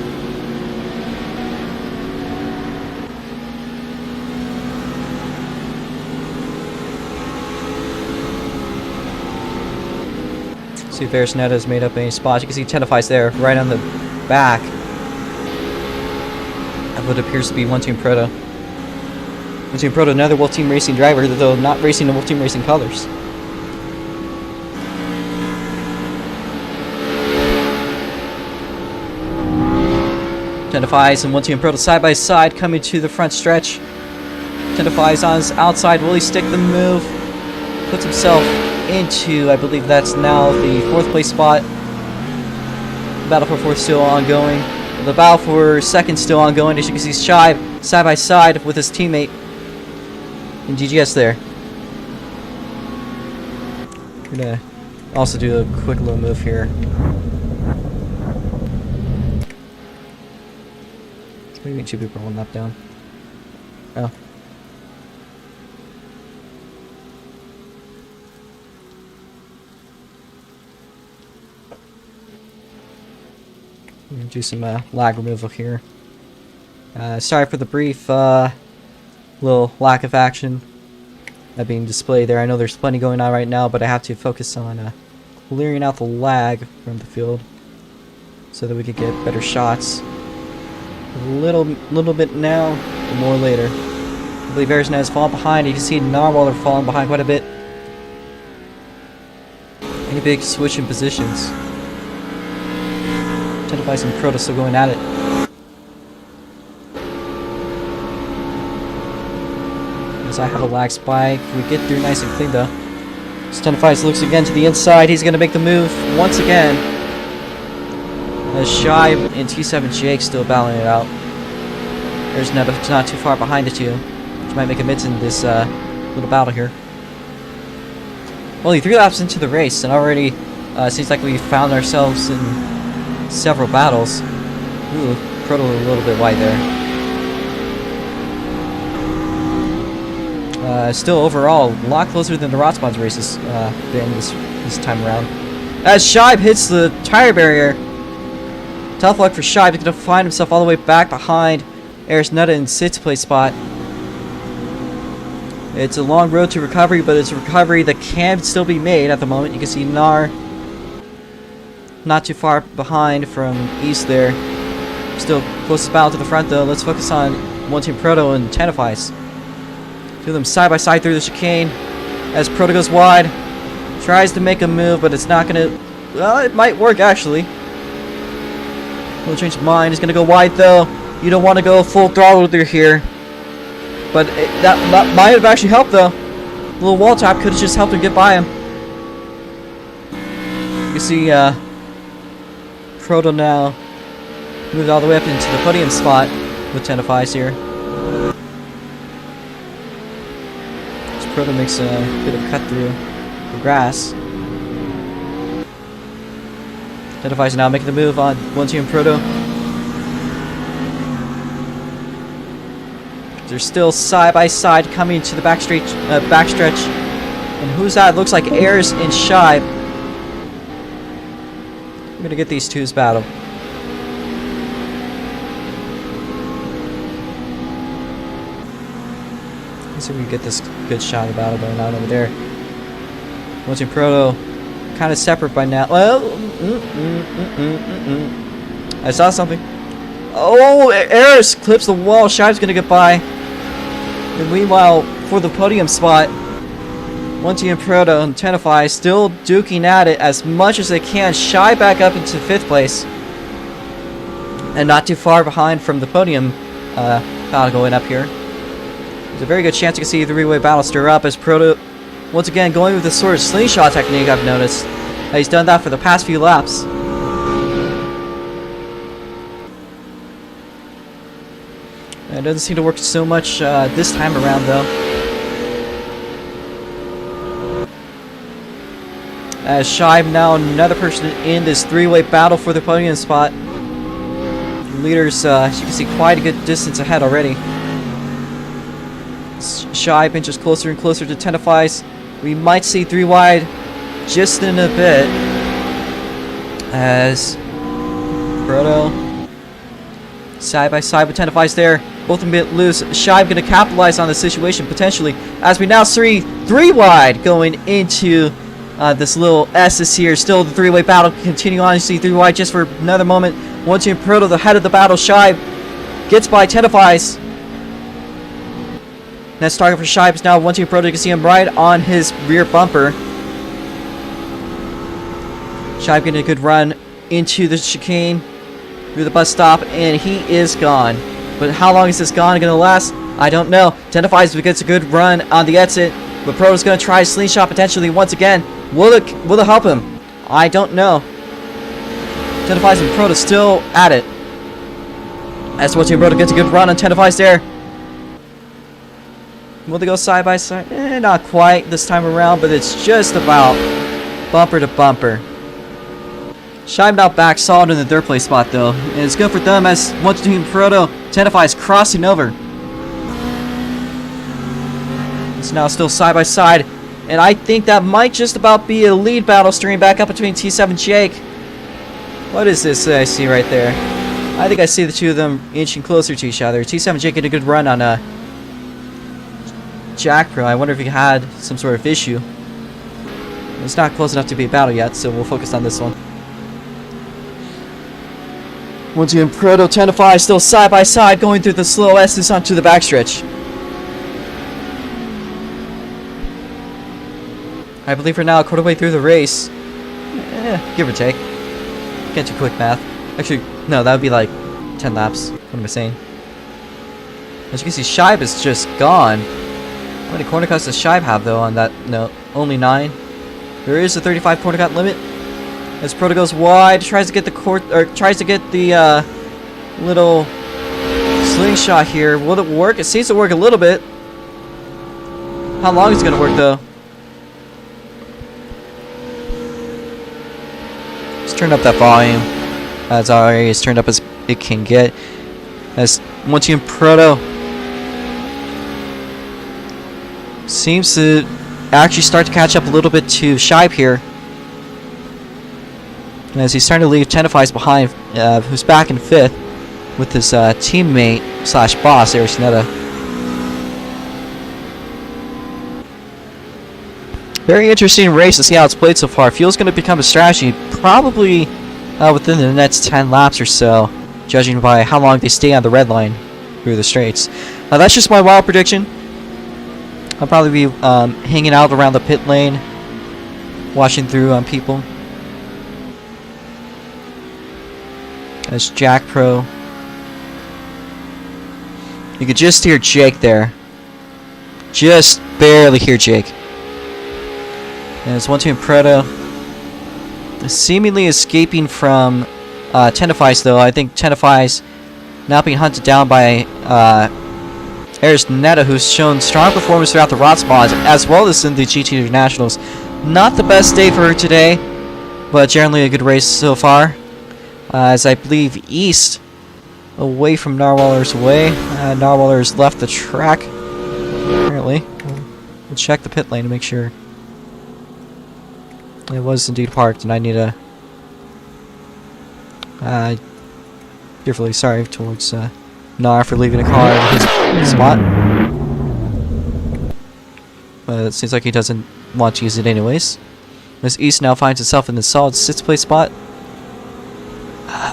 See if Arisnetta has made up any spots. You can see Tenafy's there, right on the back of what appears to be One Team Proto. One Team Proto, another Wolf Team Racing driver, though not racing the Wolf Team Racing colors. Tenafy's and One Team Proto side by side coming to the front stretch. Tenafy's on his outside. Will he stick the move? Puts himself into, I believe that's now the 4th place spot. The battle for 4th still ongoing. The battle for 2nd still ongoing. As you can see, Shibe side by side with his teammate in GGS there. We're gonna also do a quick little move here. Maybe 2 people one lap down. Oh. We're gonna do some lag removal here. Sorry for the brief little lack of action that being displayed there. I know there's plenty going on right now, but I have to focus on clearing out the lag from the field so that we could get better shots. A little bit now, but more later. I believe Arizona has fallen behind. You can see Narwhal are falling behind quite a bit. Any big switch in positions. Tenafy and Proto still going at it. As I have a lag spike, we get through nice and clean though. Tenafy looks again to the inside. He's going to make the move once again. As Shibe and T7 Jake still battling it out. There's not too far behind the two, which might make a mids in this little battle here. Only 3 laps into the race, and already seems like we found ourselves in several battles. Ooh, Proto a little bit wide there. Still overall, a lot closer than the ROX Mods races been this time around. As Shibe hits the tire barrier. Tough luck for Shibe. He's going to find himself all the way back behind Arisnetta in 6th place spot. It's a long road to recovery, but it's a recovery that can still be made at the moment. You can see Nar not too far behind from east there. Still closest battle to the front though. Let's focus on One Team Proto and Tenafy. Two of them side by side through the chicane as Proto goes wide. Tries to make a move, but it's not going to... Well, it might work actually. He'll change his mind. He's going to go wide though. You don't want to go full throttle through here. But that might have actually helped though. A little wall tap could have just helped him get by him. You see Proto now moved all the way up into the podium spot with Tenafy here. As Proto makes a bit of cut through the grass. Tenafy now making the move on One Team Proto. They're still side by side coming to the backstretch. And who's that? Looks like Ayers and Shibe. I'm gonna get these two's battle. Let's see if we can get this good shot of battle going on over there. One Team Proto kind of separate by now. Well, I saw something. Oh, Ayers clips the wall. Shibe's gonna get by. And meanwhile, for the podium spot, One Team Proto and Tenafy still duking at it as much as they can. Shibe back up into 5th place. And not too far behind from the podium battle going up here. There's a very good chance you can see the three-way battle stir up as Proto, once again, going with the sort of slingshot technique I've noticed. He's done that for the past few laps. doesn't seem to work so much this time around, though. As Shibe now another person in this three-way battle for the podium spot. The leaders, as you can see, quite a good distance ahead already. Shibe inches closer and closer to Tenaflies. We might see 3 wide just in a bit. As Proto side by side with Tenaflies there. Both a bit loose. Shibe going to capitalize on the situation potentially. As we now see 3 wide going into this little S's here. Still the three-way battle continue on. You see 3 wide just for another moment. Once in Proto, the head of the battle. Shibe gets by Tenaflies. Next target for Shibe is now 1-2 Proto. You can see him right on his rear bumper. Shibe getting a good run into the chicane through the bus stop, and he is gone. But how long is this gone going to last? I don't know. Tenaflies gets a good run on the exit, but Proto's going to try a slingshot potentially once again. Will it help him? I don't know. Tenaflies and Proto still at it. As 1-2 Proto gets a good run on Tenaflies there. Will they go side by side? Not quite this time around, but it's just about bumper to bumper. Shibe now back solid in the 3rd place spot though. And it's good for them as 1-2 Proto, Tenaflies crossing over. It's now still side by side. And I think that might just about be a lead battle stream back up between T7 Jake. What is this that I see right there? I think I see the two of them inching closer to each other. T7 Jake getting a good run on Jack Pro. I wonder if he had some sort of issue. It's not close enough to be a battle yet, so we'll focus on this one. Once again, Proto, Tenaflies still side by side going through the slow S's onto the backstretch. I believe we're now a quarter way through the race. Give or take. Can't do quick math. Actually, no, that would be like 10 laps. What am I saying? As you can see, Shibe is just gone. How many corner cuts does Shibe have though on that note? Only 9. There is a 35 corner cut limit. As Proto goes wide, tries to get the little slingshot here. Will it work? It seems to work a little bit. How long is it gonna work though? Let's turn up that volume. As already is turned up as it can get. As 1-2 Proto seems to actually start to catch up a little bit to Shibe here. And as he's starting to leave Tenaflies behind, who's back in 5th with his teammate slash boss, Arisinetta. Very interesting race to see how it's played so far. Feels going to become a strategy probably within the next 10 laps or so, judging by how long they stay on the red line through the straights. That's just my wild prediction. I'll probably be hanging out around the pit lane, watching through on people. As Jack Pro. You could just hear Jake there. Just barely hear Jake. And it's 1-2 Proto. Seemingly escaping from Tenaflies though. I think Tenaflies now being hunted down by Arisinetta, who's shown strong performance throughout the ROX Mods as well as in the GT Internationals. Not the best day for her today, but generally a good race so far. As I believe East away from Narwhaller's way. Narwhaller's left the track apparently. We'll check the pit lane to make sure it was indeed parked, and I need to fearfully sorry towards Nar for leaving a car in his spot. But it seems like he doesn't want to use it anyways. As East now finds itself in the solid 6th place spot.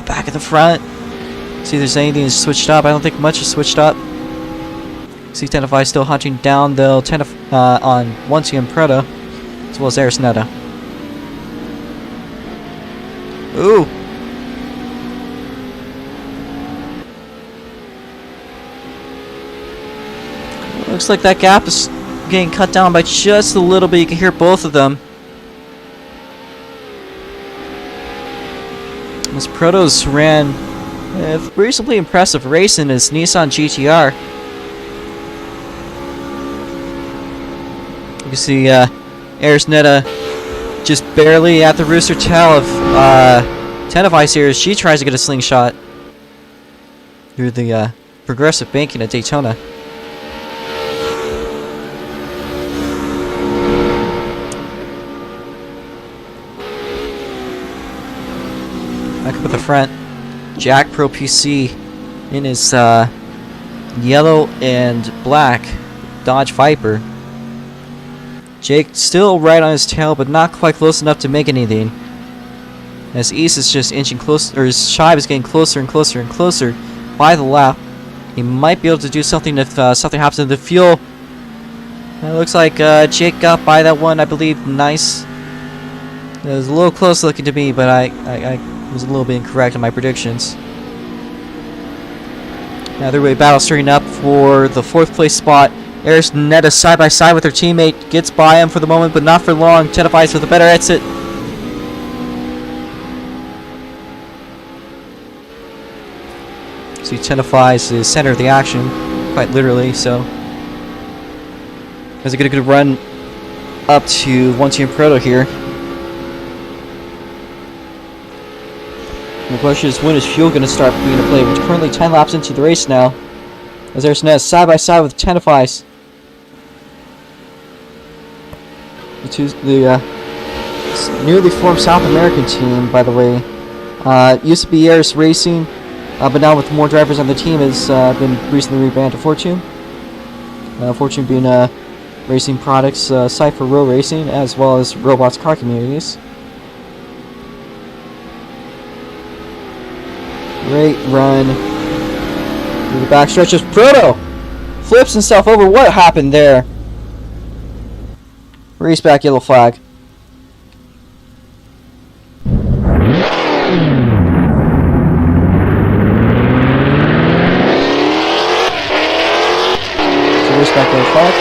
Back at the front. See if there's anything that's switched up. I don't think much is switched up. See Tenaflies still hunting down though on 1-2 Proto as well as Arisinetta. Ooh. Looks like that gap is getting cut down by just a little bit. You can hear both of them. As Proto's ran Reasonably impressive race in his Nissan GTR. You can see Arisnetta just barely at the rooster tail of Tenevise here as she tries to get a slingshot through the progressive banking at Daytona. Back up at the front, Jack Pro PC in his yellow and black Dodge Viper. Jake still right on his tail, but not quite close enough to make anything. As East is just inching closer, or his Shive is getting closer and closer and closer by the lap. He might be able to do something if something happens to the fuel. It looks like Jake got by that one, I believe. Nice. It was a little close looking to me, but I was a little bit incorrect in my predictions. Now three-way battle starting up for the 4th place spot. Arisnetta side by side with her teammate, gets by him for the moment, but not for long. Tenevise with a better exit. See, Tenevise is center of the action, quite literally. So, as a good run up to 1 Team Proto here. The question is, when is fuel going to start being a play? We're currently 10 laps into the race now. As Arisnetta side by side with Tenevise. The newly formed South American team, by the way, used to be Aris Racing, but now with more drivers on the team, has been recently rebranded to Fortune. Fortune being a racing products site for road racing, as well as robots car communities. Great run through the back stretches. Proto flips himself over. What happened there? Race back, yellow flag. So race back, yellow flag.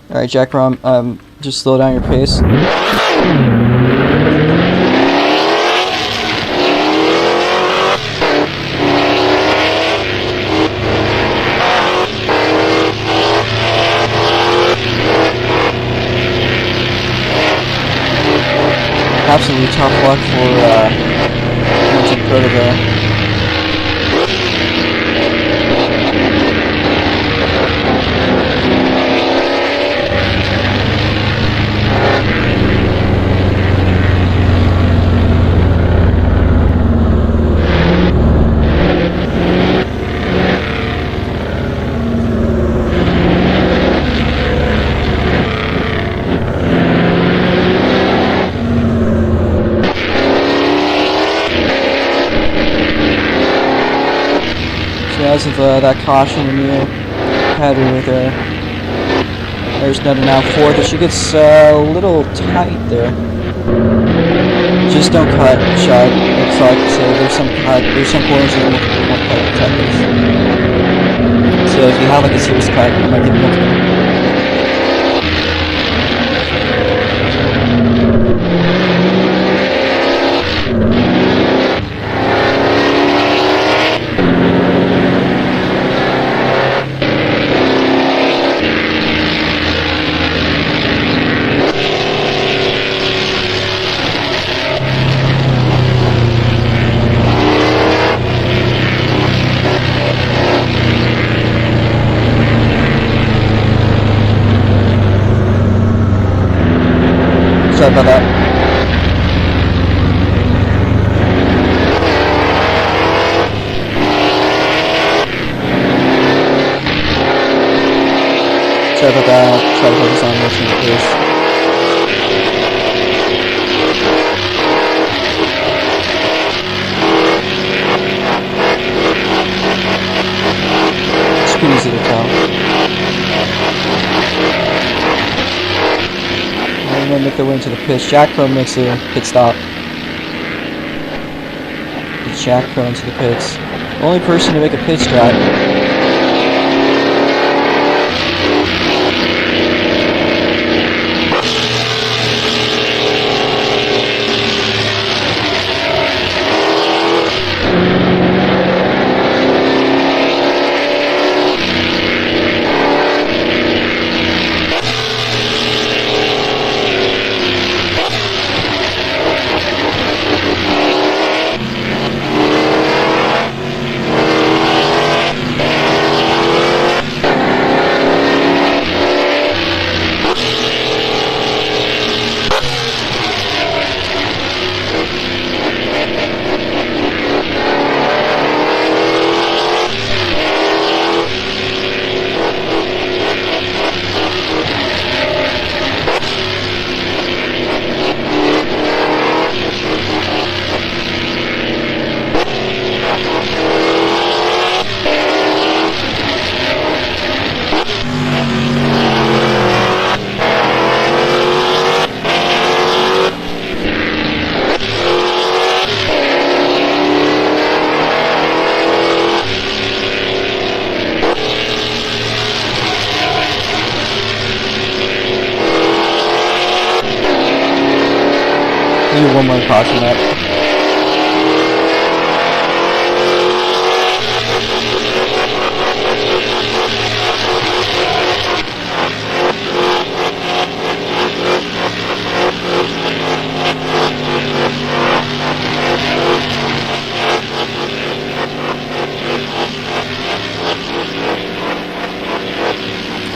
Alright, Jack Rom, just slow down your pace. Absolutely tough luck for Team Proto there. Because of that caution and new header with there's Netta now 4th, but she gets a little tight there. Just don't cut, Shad. Looks like there's some cut, there's some corners that won't cut this. So if you have like a serious cut, you might get multiple. Sorry about that. Sorry about that. I'll try to focus on motion pace. It's pretty easy to tell. And then make their way into the pits. Jack Pro makes a pit stop. Jack Pro into the pits. Only person to make a pit stop. One more caution up.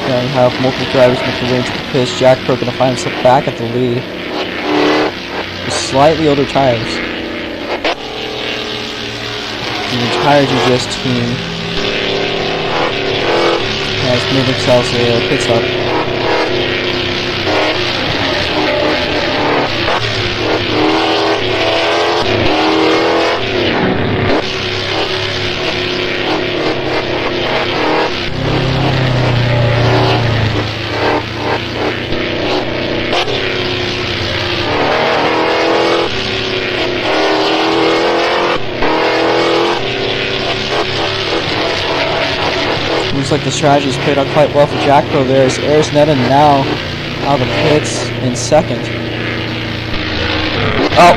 Now we have multiple drivers make the range of the pitch. Jack Pro gonna find himself back at the lead. Slightly older tires. The entire GGS team has made themselves a pit stop. Looks like the strategy's played out quite well for Jack Pro there as Arisnetta now out of the pits in second. Oh!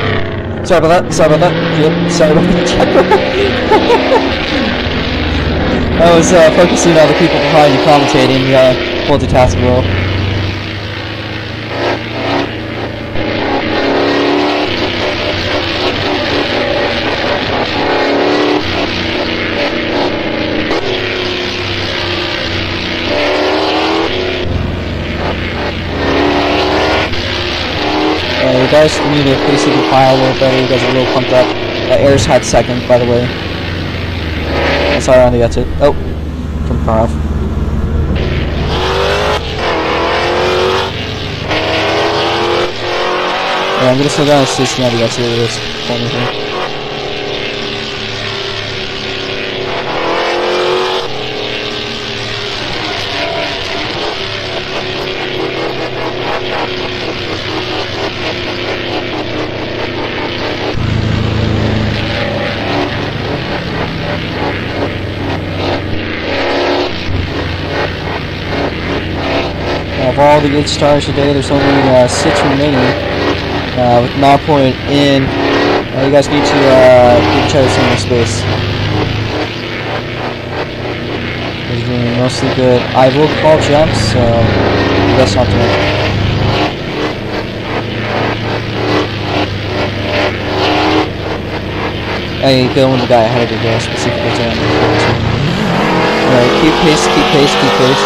Sorry about that, sorry about that. Yep, sorry about that, Jack Pro. I was focusing on the people behind you commentating, multitasking well. You guys need to pace the pile a little better. You guys are a little pumped up. Airs had second, by the way. That's how around the exit. Oh, turn the car off. Yeah, I'm gonna slow down to 60 on the exit of this corner here. Of all the 8 stars today, there's only 6 remaining. With Nowpoint in, you guys need to give each other some more space. He's doing mostly good. I will call jumps, so that's not doing it. Hey, go when the guy ahead of you goes specifically to him. Alright, keep pace, keep pace, keep pace.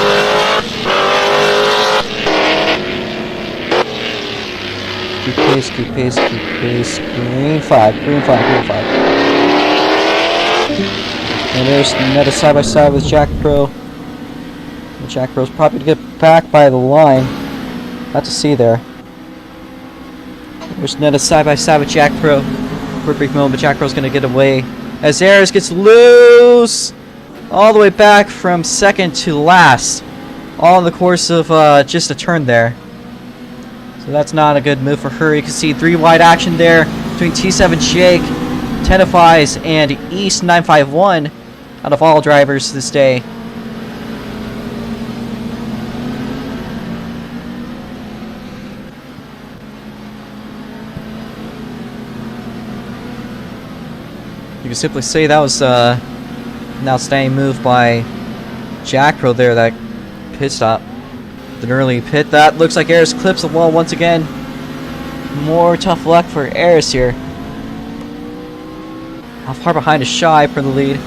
Keep pace, keep pace, keep pace. Green flag, green flag, green flag. And there's Netta side by side with Jack Pro. And Jack Pro's probably to get back by the line. Not to see there. There's Netta side by side with Jack Pro. For a brief moment, but Jack Pro's gonna get away. As Ayers gets loose! All the way back from second to last. All in the course of just a turn there. So that's not a good move for her. You can see 3 wide action there between T7 Jake, Tenafis and East 951 out of all drivers this day. You can simply say that was an outstanding move by Jack Pro there, that pit stop. An early pit. That looks like Eris clips the wall once again. More tough luck for Eris here. How far behind is Shy for the lead?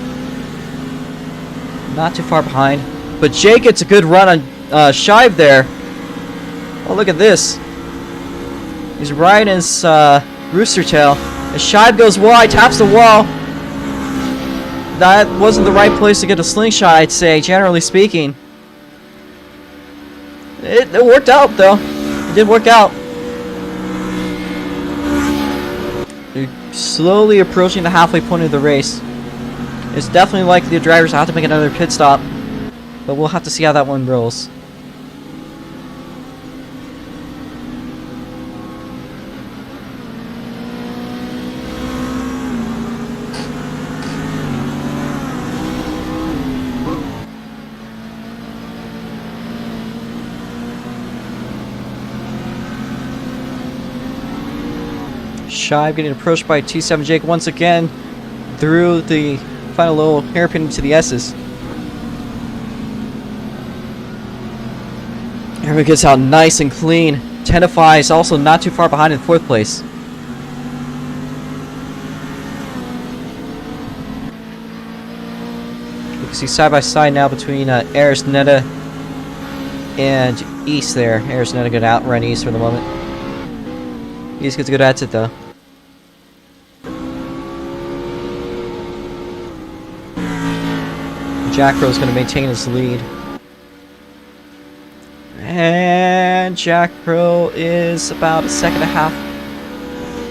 Not too far behind. But Jake gets a good run on Shive there. Oh, look at this. He's riding his rooster tail. As Shive goes wide, taps the wall. That wasn't the right place to get a slingshot, I'd say, generally speaking. It worked out, though. It did work out. They're slowly approaching the halfway point of the race. It's definitely likely the drivers will have to make another pit stop, but we'll have to see how that one rolls. Shive getting approached by T7 Jake once again through the final little hairpin to the S's. Everyone gets out nice and clean. Tenafy is also not too far behind in 4th place. You can see side by side now between Eris Netta and East there. Eris Netta going to outrun East for the moment. East gets a good exit though. Jack Pro's going to maintain his lead. And Jack Pro is about a second and a half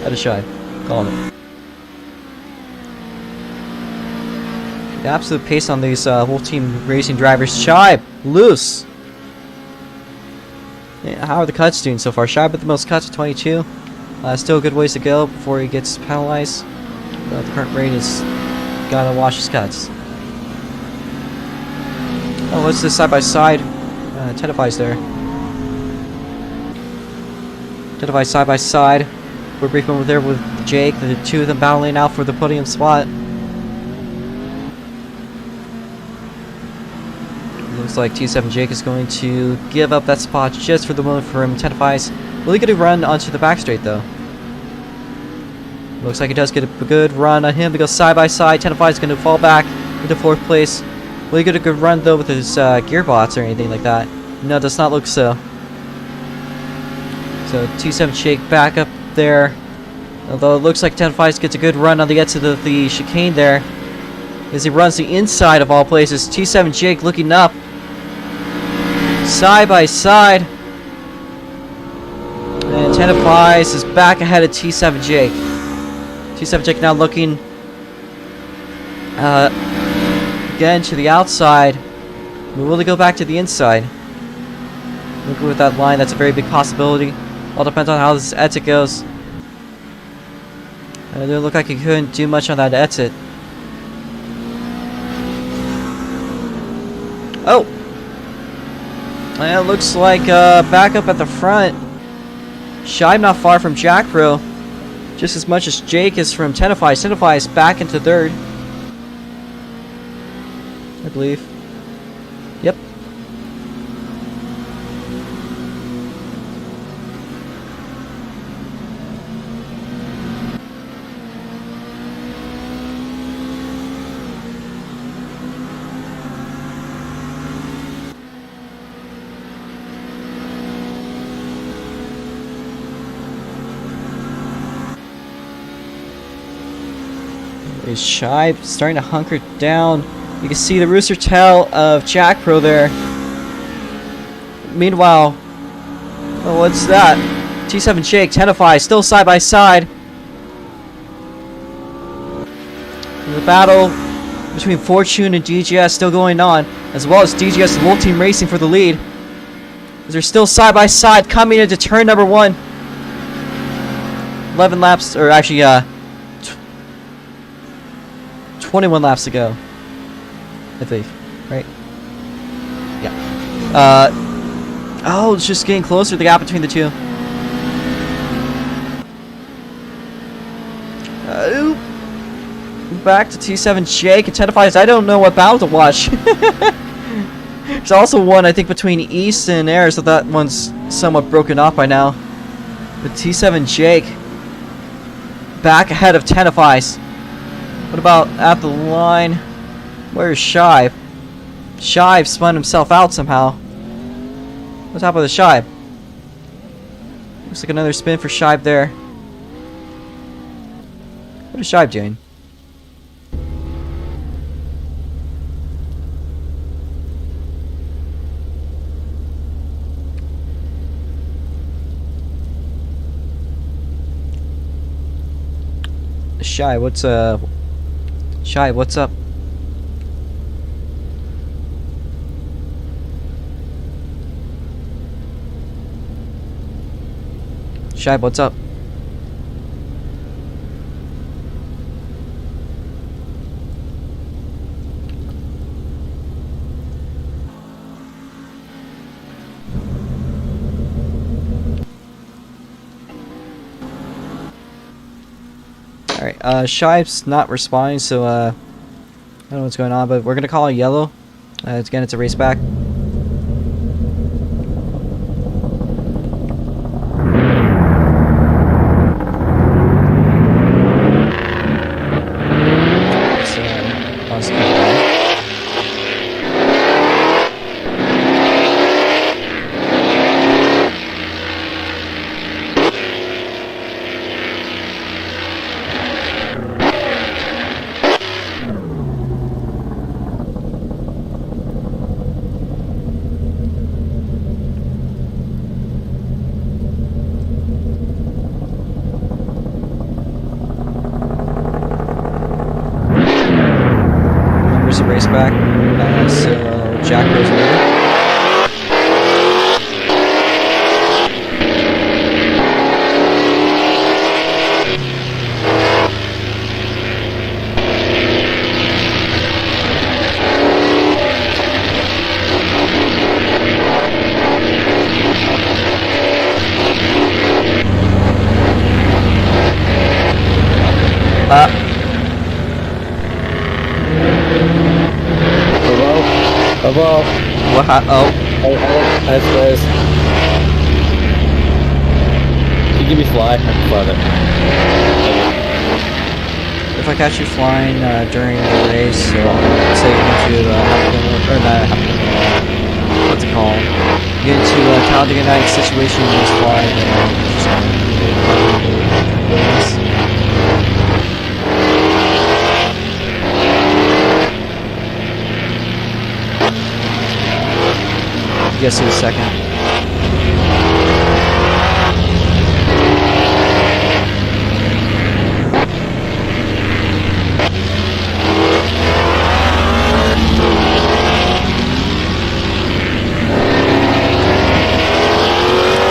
out of Shy. Calling it. The absolute pace on these whole team racing drivers. Shy, loose. Yeah, how are the cuts doing so far? Shy with the most cuts at 22. Still a good ways to go before he gets penalized. The current rate is gotta watch his cuts. Oh, what's this side by side? Tenafy's there. Tenafy side by side. We're briefing over there with Jake. The two of them battling out for the podium spot. Looks like T7 Jake is going to give up that spot just for the moment for him. Tenafy's really good to run onto the back straight though. Looks like he does get a good run on him to go side by side. Tenafy's going to fall back into 4th place. Will he get a good run though with his gearbox or anything like that? No, it does not look so. So T7 Jake back up there. Although it looks like Tenafy gets a good run on the exit of the chicane there. As he runs the inside of all places. T7 Jake looking up. Side by side. And Tenafy is back ahead of T7 Jake. T7 Jake now looking again to the outside. Will they go back to the inside? Looking with that line, that's a very big possibility. All depends on how this exit goes. It didn't look like he couldn't do much on that exit. Oh! And it looks like back up at the front. Shive not far from Jack Pro. Just as much as Jake is from Tenafy. Tenafy is back into 3rd. I believe. Yep. Is Shy starting to hunker down. You can see the rooster tail of Jack Pro there. Meanwhile, oh, what's that? T7 Jake, Tenafy still side by side. The battle between Fortune and DGS still going on, as well as DGS and Wolf Team racing for the lead. As they're still side by side coming into turn number 1. 11 laps, or actually 21 laps to go. I believe, right? Yeah. Oh, it's just getting closer, the gap between the two. Back to T7 Jake. Identifies. I don't know what battle to watch. There's also one, I think, between East and Air, so that one's somewhat broken off by now. But T7 Jake back ahead of Tenafis. What about at the line? Where's Shive? Shive spun himself out somehow. What's happened with the Shive? Looks like another spin for Shive there. What is Shive doing? Shy, what's Shy, what's up? Shy, what's up? Alright, Shive's not responding, so I don't know what's going on, but we're gonna call it yellow. Again, it's a race back. Race back, so Jack goes later. Above. What? Oh. That's nice. Can you give me fly? I can fly that. If I catch you flying during the race, so I'll say you into or not what's it called? Get into a Talladega Night situation and just fly and just Yes, in a second.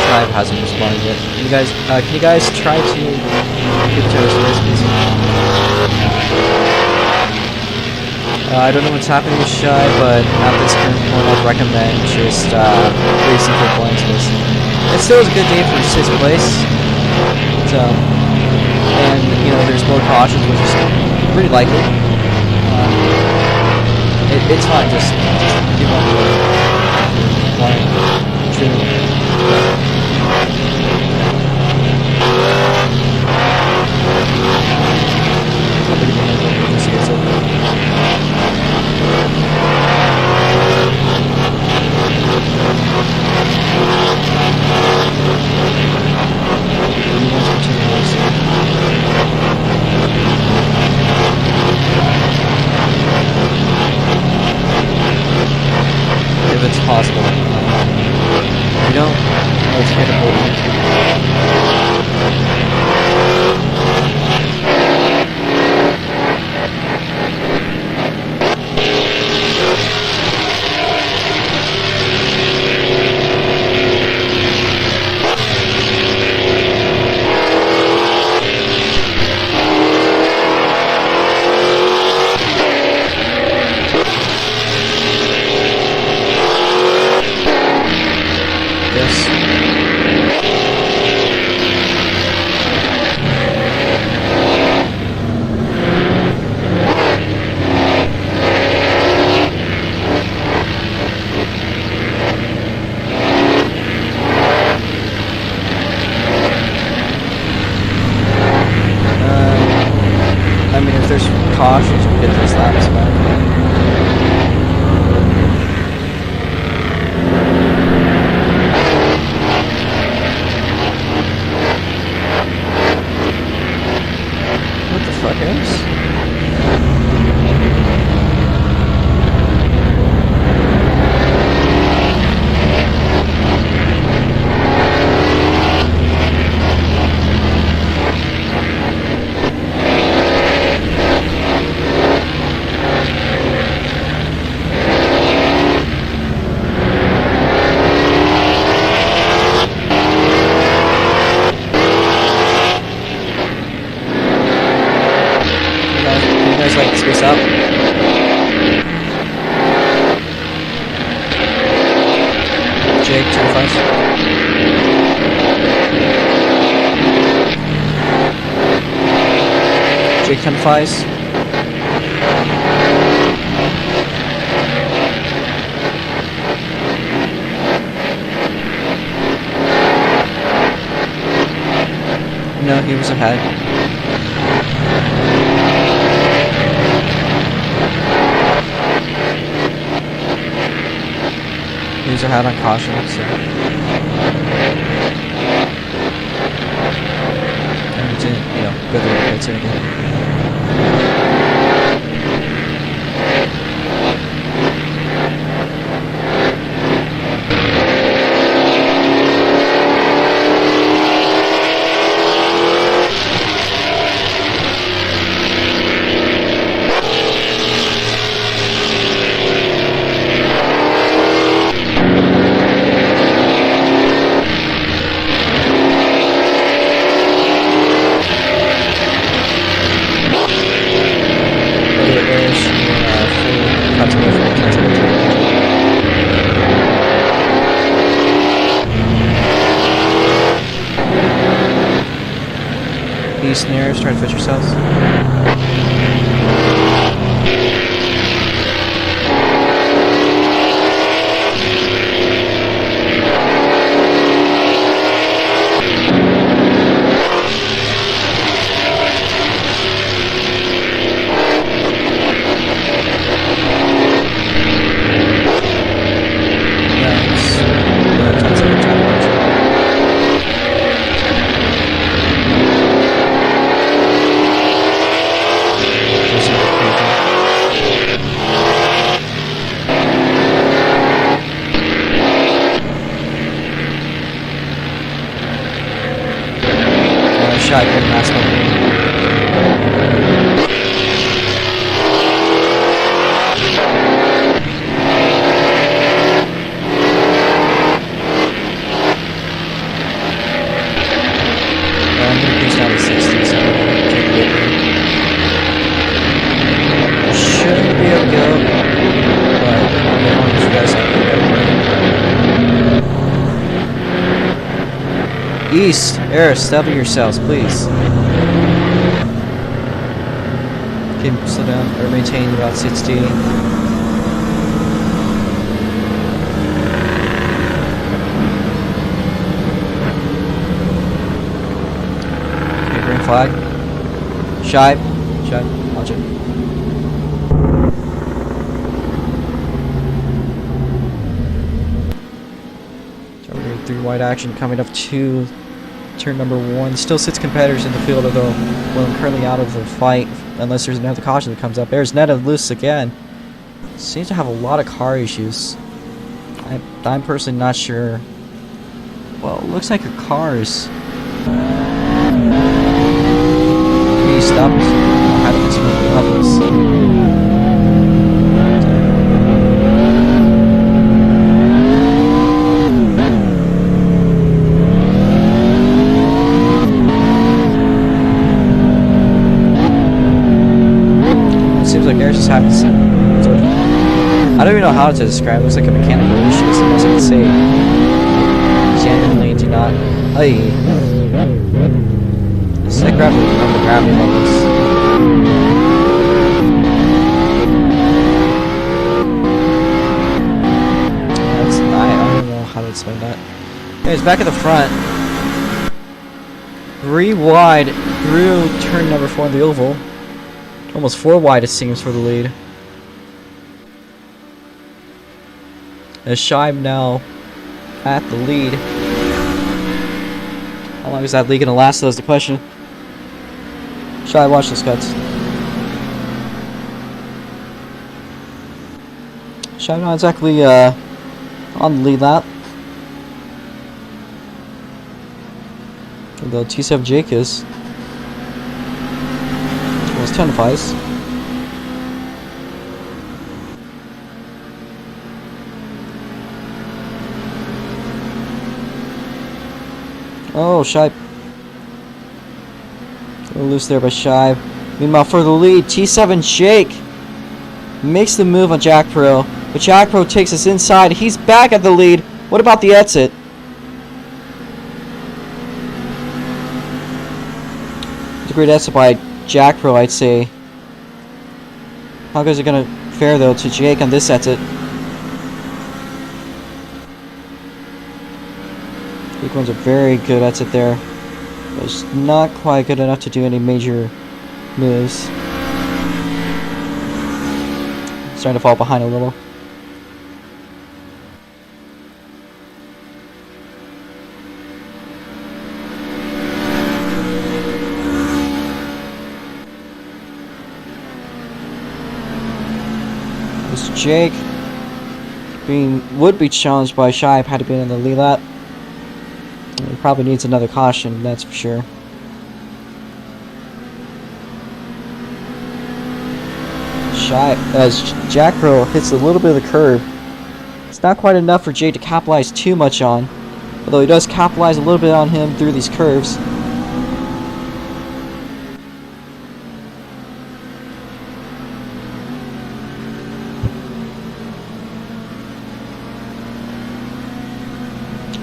Tribe hasn't responded yet. Can you guys try to get to this race, please? I don't know what's happening with Shy, but at this current point, I'd recommend just racing for points. It still is a good day for 6th place. So, and you know, there's more cautions, which is pretty likely. It's fine. Just keep on if it's possible. cautious to get these laps back. What the fuck is? Like space up. Jake, 25. Jake, 25. No, he was ahead. Use our hat on caution, so. And we didn't, go through the pits or anything. Snares, try to fit yourselves. Shot in the last one. I'm going to cruise down to 60, so I'm going to take a bit there. Should be able to go, but as long as you guys have to go. East, air, stubble yourselves, please. Okay, slow down, or maintain about 60. Okay, green flag. Shy, watch it. Target 3 wide action coming up to turn number 1. Still 6 competitors in the field, although I'm currently out of the fight unless there's another caution that comes up. There's Netta loose again. Seems to have a lot of car issues. I'm personally not sure. Well, it looks like her car's. He stopped. How do these levels? Like there's just having some sort of, I don't even know how to describe it. It looks like a mechanical issue, so that's what I can say. Genuinely do not. Hey, this is like gravity on the gravity levels. That's, I don't know how to explain that. Anyways, back at the front, 3 wide through turn number 4 in the oval. Almost 4 wide it seems for the lead. As Shibe now at the lead. How long is that lead going to last? That's the question. Shibe, watch those cuts. Shibe not exactly on the lead lap. Although T7 Jake is. Almost 10 fights. Oh, Shibe. A little loose there by Shibe. Meanwhile, for the lead, T7 Jake makes the move on Jack Pro. But Jack Pro takes us inside. He's back at the lead. What about the exit? It's a great exit by Jack Pro, I'd say. How good is it going to fare, though, to Jake on this exit? Jake runs a very good exit there. But it's not quite good enough to do any major moves. Starting to fall behind a little. Jake would be challenged by Shibe had he been in the lead lap. He probably needs another caution, that's for sure. Shibe, as Jack Pro hits a little bit of the curb, it's not quite enough for Jake to capitalize too much on, although he does capitalize a little bit on him through these curves.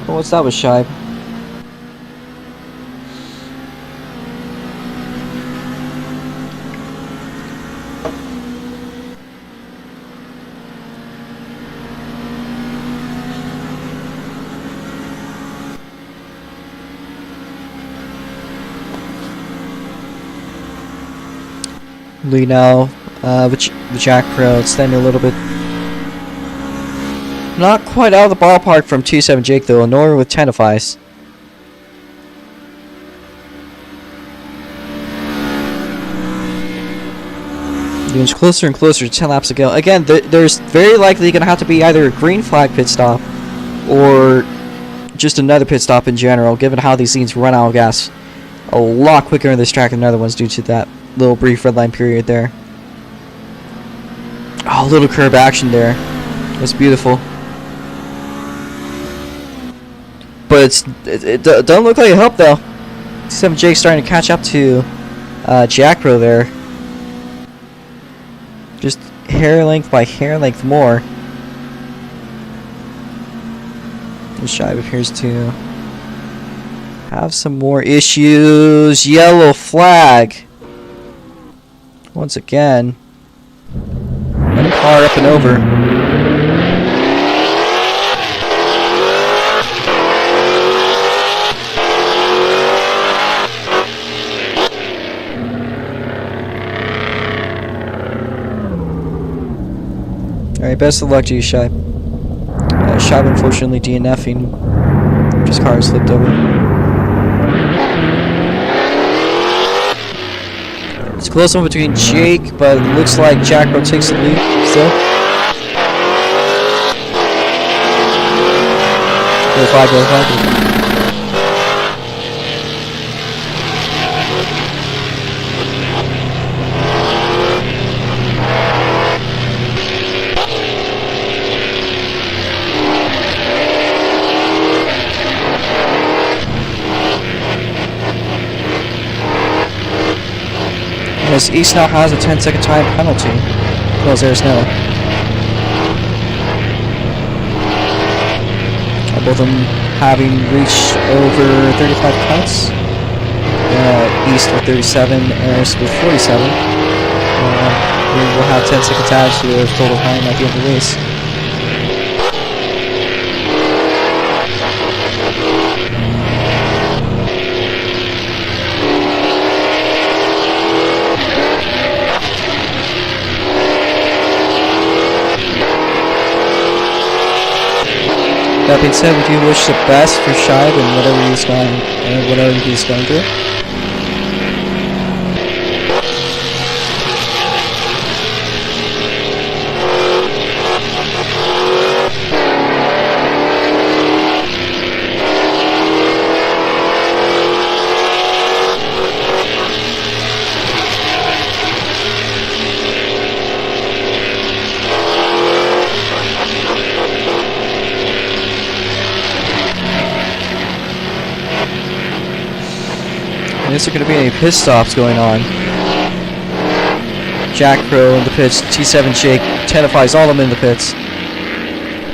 What's that with Shibe? Lead now with Jack Pro extending a little bit. Not quite out of the ballpark from 2-7 Jake though, nor with 10 of Ice. Getting closer and closer to 10 laps to go. Again, there's very likely going to have to be either a green flag pit stop or just another pit stop in general, given how these scenes run out of gas a lot quicker in this track than other ones due to that little brief red line period there. Oh, little curb action there. That's beautiful. But it doesn't look like it helped though. 7 Jake starting to catch up to Jack Pro there. Just hair length by hair length more. And Shibe appears to have some more issues. Yellow flag. Once again. And car up and over. Alright, best of luck to you, Shibe. Shibe unfortunately DNFing. His car slipped over. It's a close one between Jake, but it looks like Jack Pro takes the lead still. Go 5, go 5. As East now has a 10-second time penalty. Well, there's no. Both of them having reached over 35 cuts. East with 37, Eris with 47. We will have 10 seconds added to their total time at the end of the race. That being said, we do wish the best for Shive and whatever he's going through. Is there going to be any pit stops going on? Jack Pro in the pits, T7 Jake, Tennifies, all of them in the pits.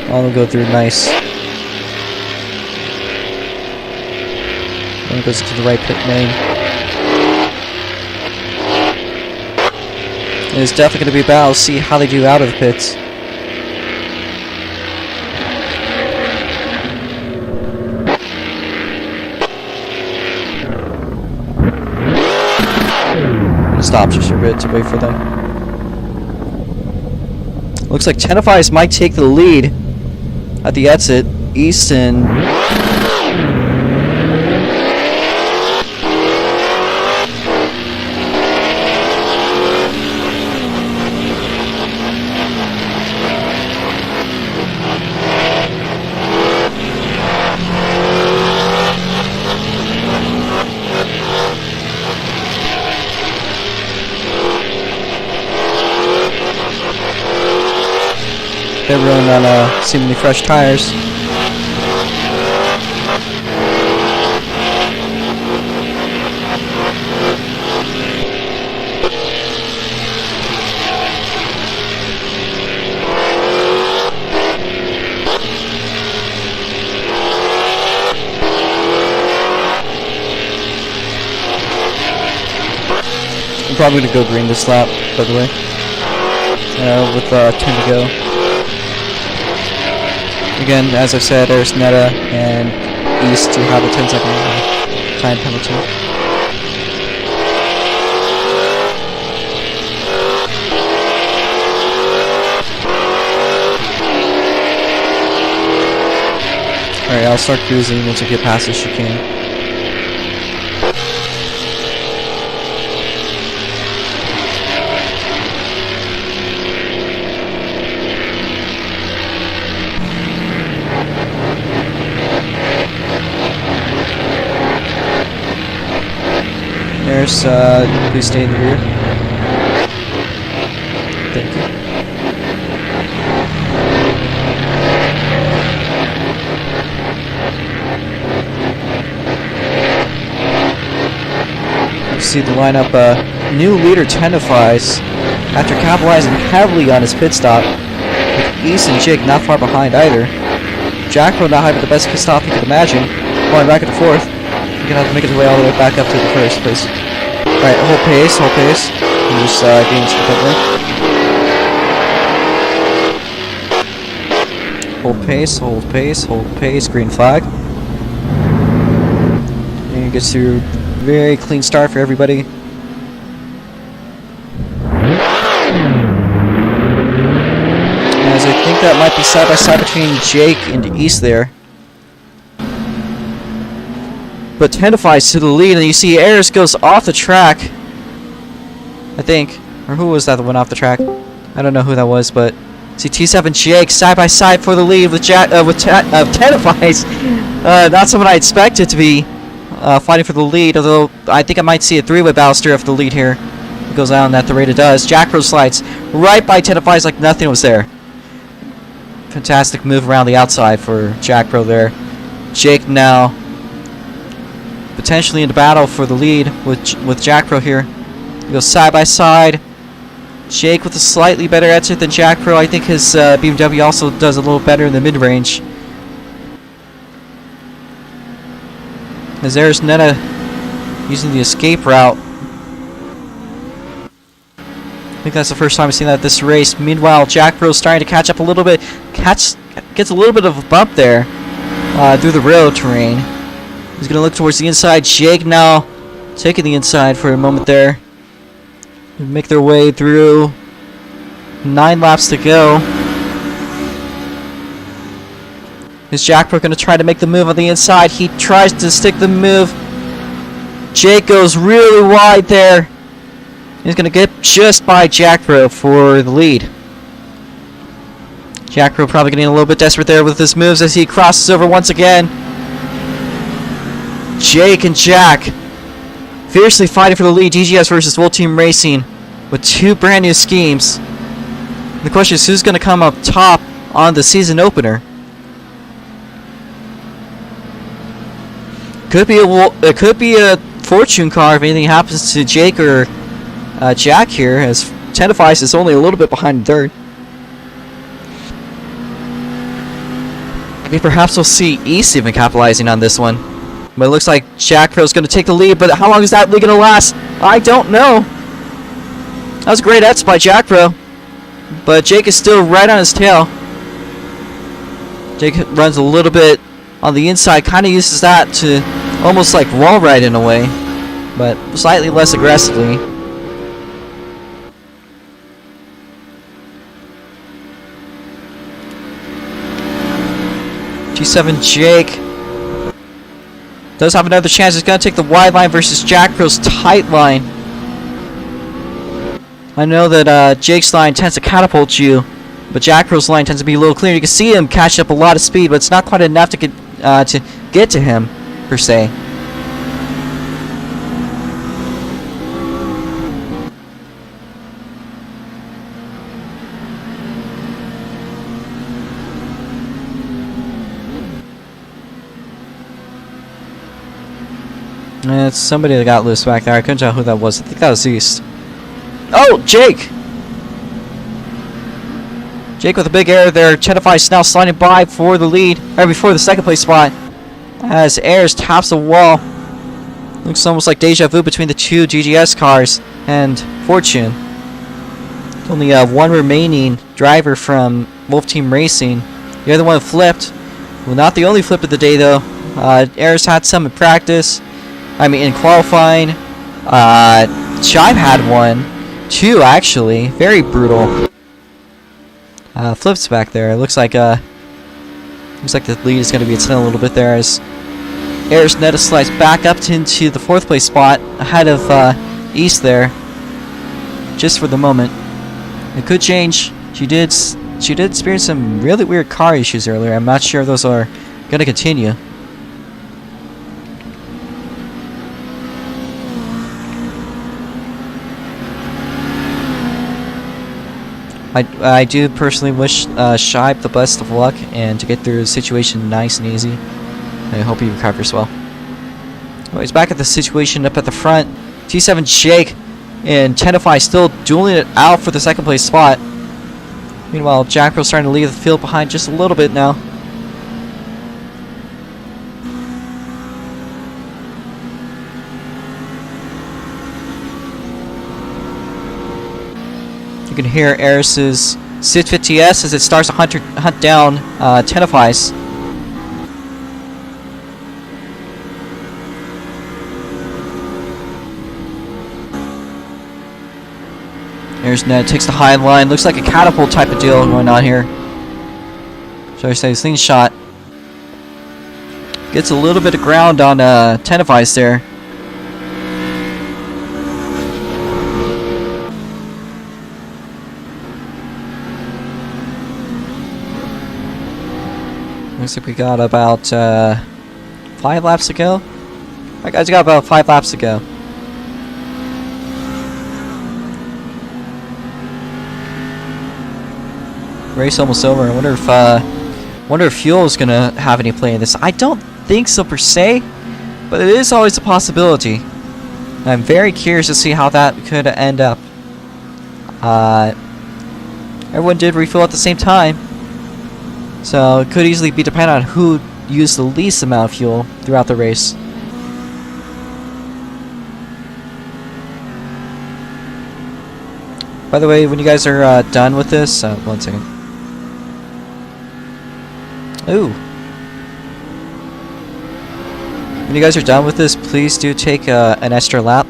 All of them go through nice. One goes to the right pit lane. It's definitely going to be a battle. See how they do out of the pits. Stop just a bit to wait for them. Looks like Tennifies might take the lead at the exit. Easton. They're running on seemingly fresh tires. I'm probably gonna go green this lap, by the way. With 10 to go. Again, as I said, there's Netta and East to have a 10-second time penalty. Alright, I'll start cruising once I get past this chicane. There's, please stay in the rear. Thank you. You see the lineup, new leader Tennifies, after capitalizing heavily on his pit stop, with East and Jake not far behind either. Jack will now have the best pit stop he could imagine, going back and forth. He's gonna have to make his way all the way back up to the first place. Alright, hold pace, hold pace. He's getting to the pit lane. Hold pace, hold pace, hold pace, green flag. And he gets through very clean start for everybody. As I think that might be side by side between Jake and East there. But Tennifies to the lead, and you see Ayers goes off the track. I think. Or who was that went off the track? I don't know who that was, but see T7 Jake side by side for the lead with Tennifies. Not someone I expected to be fighting for the lead, although I think I might see a three-way battle stir for the lead here. It goes down at the rate it does. Jack Pro slides right by Tennifies like nothing was there. Fantastic move around the outside for Jack Pro there. Jake now potentially in the battle for the lead with Jack Pro here. He goes side by side. Jake with a slightly better exit than Jack Pro. I think his BMW also does a little better in the mid-range. As there's Netta using the escape route. I think that's the first time I've seen that this race. Meanwhile, Jack Pro's starting to catch up a little bit. Gets a little bit of a bump there through the railroad terrain. He's going to look towards the inside. Jake now taking the inside for a moment there. Make their way through. 9 laps to go. Is Jack Pro going to try to make the move on the inside? He tries to stick the move. Jake goes really wide there. He's going to get just by Jack Pro for the lead. Jack Pro probably getting a little bit desperate there with his moves as he crosses over once again. Jake and Jack fiercely fighting for the lead. DGS versus Wolf Team Racing with two brand new schemes. The question is, who's going to come up top on the season opener? It could be a fortune car if anything happens to Jake or Jack here, as Tenafis is only a little bit behind third. Maybe perhaps we'll see East even capitalizing on this one. But it looks like Jack Pro's going to take the lead, but how long is that lead going to last? I don't know. That was a great Ets by Jack Pro, but Jake is still right on his tail. Jake runs a little bit on the inside, kind of uses that to almost like wall ride in a way, but slightly less aggressively. G7 Jake does have another chance. He's going to take the wide line versus Jack Pro's tight line. I know that Jake's line tends to catapult you, but Jack Pro's line tends to be a little cleaner. You can see him catch up a lot of speed, but it's not quite enough to get to him, per se. It's somebody that got loose back there. I couldn't tell who that was. I think that was East. Oh, Jake! Jake with a big error there. Tenafis now sliding by for the lead, or before the second place spot. As Ayers taps the wall. Looks almost like deja vu between the two GGS cars and Fortune. Only one remaining driver from Wolf Team Racing. The other one flipped. Well, not the only flip of the day though. Ayers had some in practice. I mean, in qualifying. Shive had one. Two, actually. Very brutal. Flips back there. It looks like the lead is going to be extended a little bit there as Ayers Netta slides back up into the fourth place spot ahead of East there. Just for the moment. It could change. She did experience some really weird car issues earlier. I'm not sure if those are going to continue. I do personally wish Shibe the best of luck and to get through the situation nice and easy. I hope he recovers well. Well, he's back at the situation up at the front. T7 Jake and Tenafai still dueling it out for the second place spot. Meanwhile, Jack Pro's starting to leave the field behind just a little bit now. You can hear Eris's Sid 50S as it starts to hunt down Tenafis. Here's Ned, takes the high line. Looks like a catapult type of deal going on here. Should I say slingshot? Gets a little bit of ground on Tenafis there. Looks like we got about 5 laps to go. Alright guys, we got about 5 laps to go. Race almost over. I wonder if fuel is gonna have any play in this. I don't think so per se, but it is always a possibility. I'm very curious to see how that could end up. Everyone did refill at the same time, so it could easily be dependent on who used the least amount of fuel throughout the race. By the way, when you guys are done with this, one second. Ooh. When you guys are done with this, please do take an extra lap.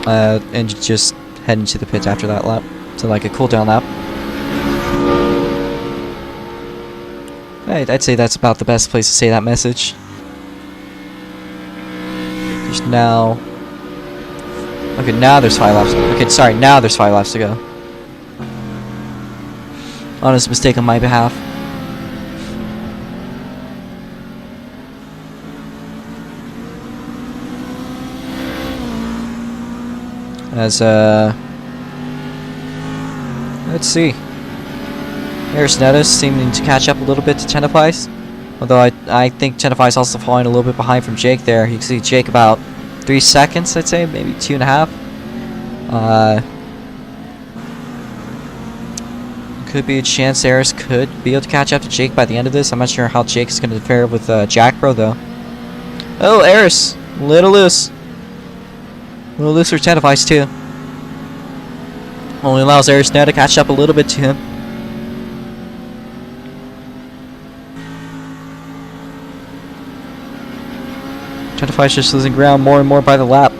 And just head into the pits after that lap. So like a cooldown lap. I'd say that's about the best place to say that message. There's now... Okay, now there's 5 laps. Okay, sorry, now there's 5 laps to go. Honest mistake on my behalf. As, let's see. Here's Nettis seeming to catch up a little bit to Tenafis. Although I think Tenafis also falling a little bit behind from Jake there. You can see Jake about 3 seconds, I'd say, maybe 2.5. Could be a chance Eris could be able to catch up to Jake by the end of this. I'm not sure how Jake's going to fare with Jack Pro, though. Oh, Eris! A little loose. A little loose for Tenafis, too. Only allows Eris now to catch up a little bit to him. Tenafis just losing ground more and more by the lap.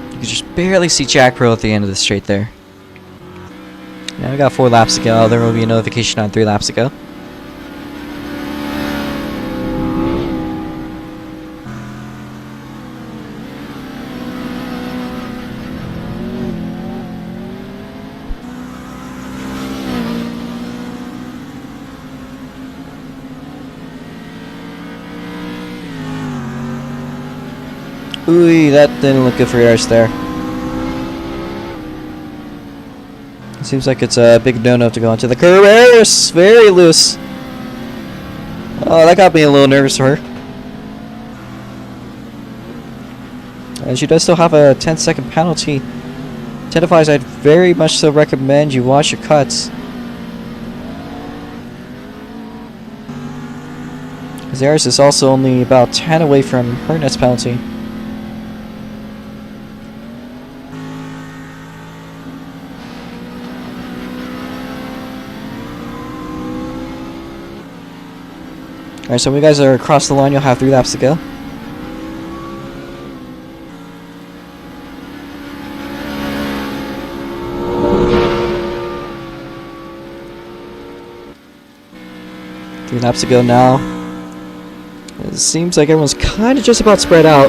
You can just barely see Jack Pro at the end of the straight there. Now we got 4 laps to go. There will be a notification on 3 laps to go. Ooh, that didn't look good for yours there. Seems like it's a big no-no to go into the curb. Eris, very loose. Oh, that got me a little nervous for her. And she does still have a 10-second penalty. Tenafis, I'd very much so recommend you watch your cuts. Because Eris is also only about 10 away from her next penalty. Alright, so when you guys are across the line, you'll have 3 laps to go. Three laps to go now. It seems like everyone's kind of just about spread out.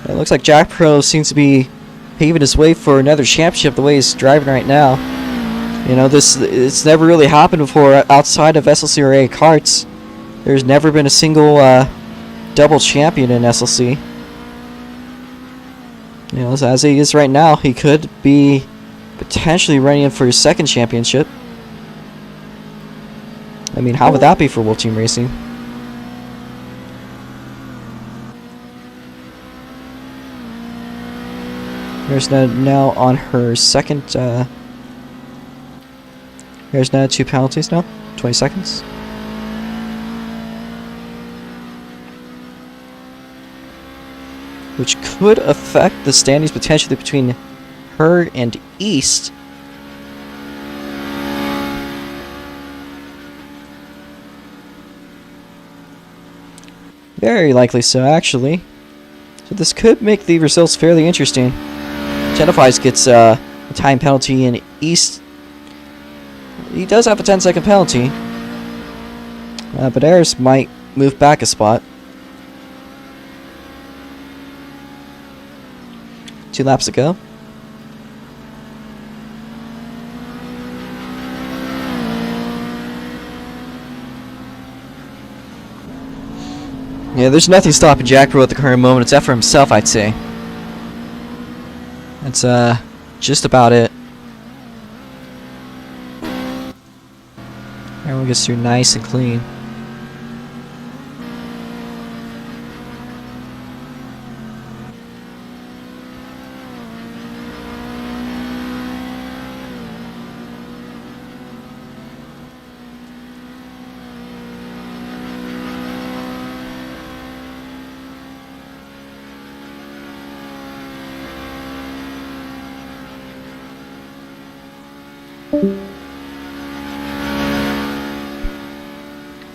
It looks like Jack Pro seems to be paving his way for another championship the way he's driving right now. You know, it's never really happened before outside of SLCORA Karts. There's never been a single double champion in SLC. You know, as he is right now, he could be potentially running in for his 2nd championship. I mean, how would that be for Wolf Team Racing? There's now on her 2nd. There's now 2 penalties now, 20 seconds. Which could affect the standings potentially between her and East. Very likely so, actually. So this could make the results fairly interesting. Tenafis gets a time penalty and East. He does have a 10-second penalty. But Eris might move back a spot. 2 laps to go. Yeah, there's nothing stopping Jack Pro at the current moment except for himself, I'd say. That's just about it. Everyone gets through nice and clean.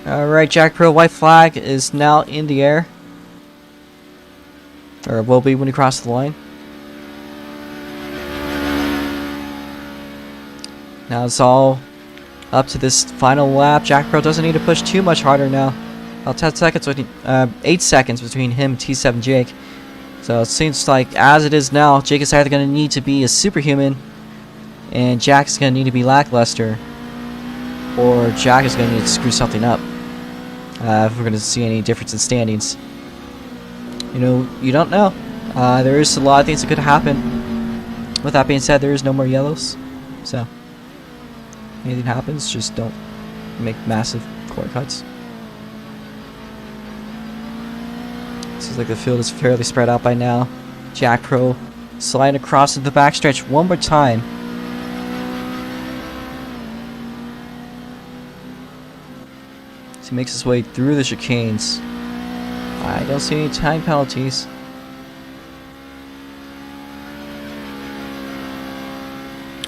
Alright, Jack Pro white flag is now in the air. Or will be when you cross the line. Now it's all up to this final lap. Jack Pro doesn't need to push too much harder now. About 10 seconds, 8 seconds between him and T7 Jake. So it seems like as it is now, Jake is either going to need to be a superhuman and Jack is going to need to be lackluster, or Jack is going to need to screw something up if we're going to see any difference in standings. You know, you don't know. There is a lot of things that could happen. With that being said, there is no more yellows. So, anything happens, just don't make massive corner cuts. Seems like the field is fairly spread out by now. Jack Pro sliding across to the backstretch one more time. As he makes his way through the chicanes. I don't see any time penalties.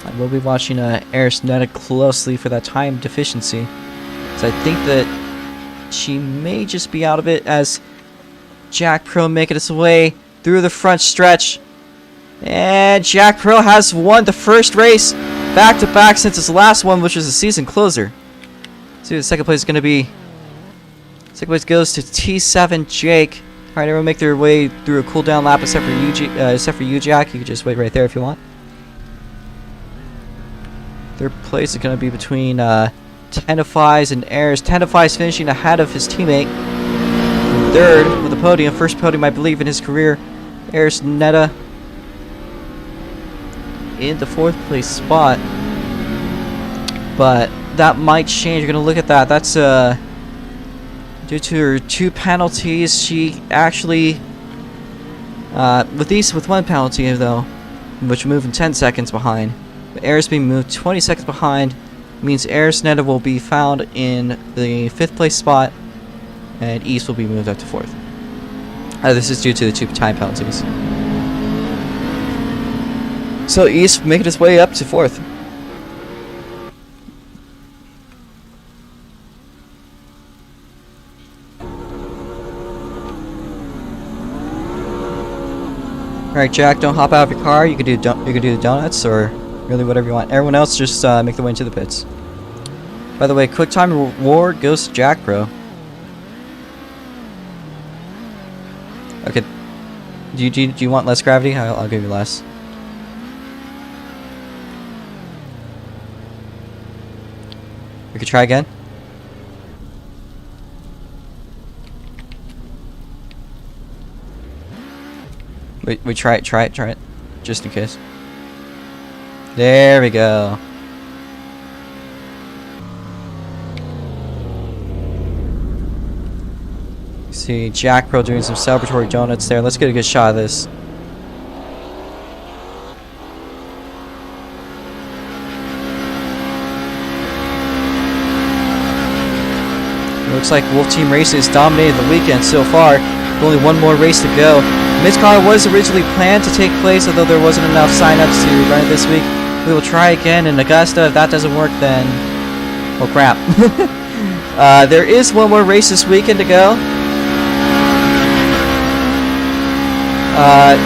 I will be watching Netta closely for that time deficiency. So I think that she may just be out of it as Jack Pro making his way through the front stretch. And Jack Pro has won the first race back to back since his last one, which was a season closer. See, the second place is going to be. Second place goes to T7 Jake. Alright, everyone make their way through a cooldown lap except for you, Jack. You can just wait right there if you want. Third place is going to be between Tenafis and Ayers. Tenafis finishing ahead of his teammate. Third with a podium. First podium, I believe, in his career. Ayers Netta in the fourth place spot. But that might change. You're going to look at that. That's due to her 2 penalties. She actually with one penalty though, which moving 10 seconds behind. Ayers being moved 20 seconds behind means Ayers Netta will be found in the 5th place spot, and East will be moved up to 4th. This is due to the 2 time penalties. So East making his way up to 4th. Alright, Jack, don't hop out of your car. You can do the donuts or really whatever you want. Everyone else just make their way into the pits. By the way, quick time reward goes to Jack Pro. Okay. Do you want less gravity? I'll give you less. We could try again. We try it, just in case. There we go. See Jack Pro doing some celebratory donuts there. Let's get a good shot of this. Looks like Wolf Team Racing has dominated the weekend so far. Only one more race to go. Mid-car was originally planned to take place, although there wasn't enough sign-ups to run it this week. We will try again in Augusta. If that doesn't work, then... oh, crap. There is one more race this weekend to go.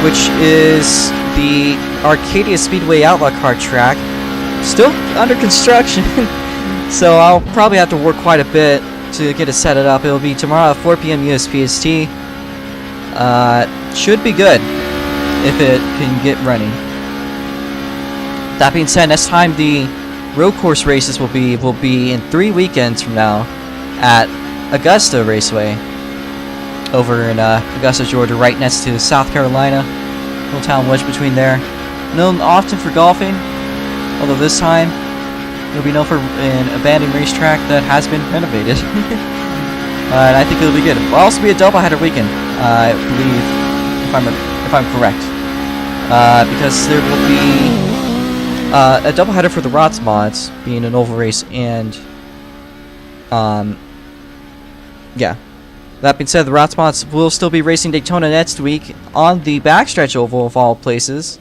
Which is the Arcadia Speedway Outlaw Kart track. Still under construction. So I'll probably have to work quite a bit to get it set up. It'll be tomorrow at 4 PM US PST. Should be good if it can get running. That being said, next time the road course races will be in 3 weekends from now at Augusta Raceway over in Augusta, Georgia, right next to South Carolina. Little town wedge between there. Known often for golfing, although this time it'll be known for an abandoned racetrack that has been renovated. And I think it'll be good. It'll also be a doubleheader weekend, I believe, if I'm correct, because there will be a doubleheader for the ROX Mods, being an oval race, and yeah. That being said, the ROX Mods will still be racing Daytona next week on the backstretch oval of all places.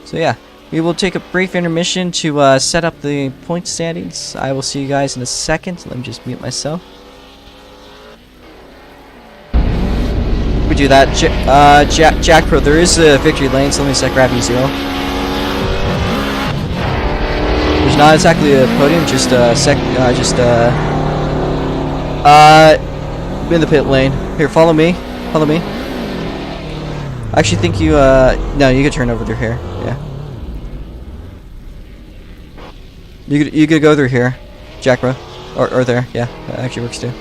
So yeah, We will take a brief intermission to set up the point standings. I will see you guys in a second. Let me just mute myself. We do that. Jack Pro, there is a victory lane, so let me set gravity 0. There's not exactly a podium, just in the pit lane. Here, follow me. Follow me. I actually think you, no, you could turn over through here. Yeah. You could go through here, Jack Bro. Or there, yeah. That actually works too.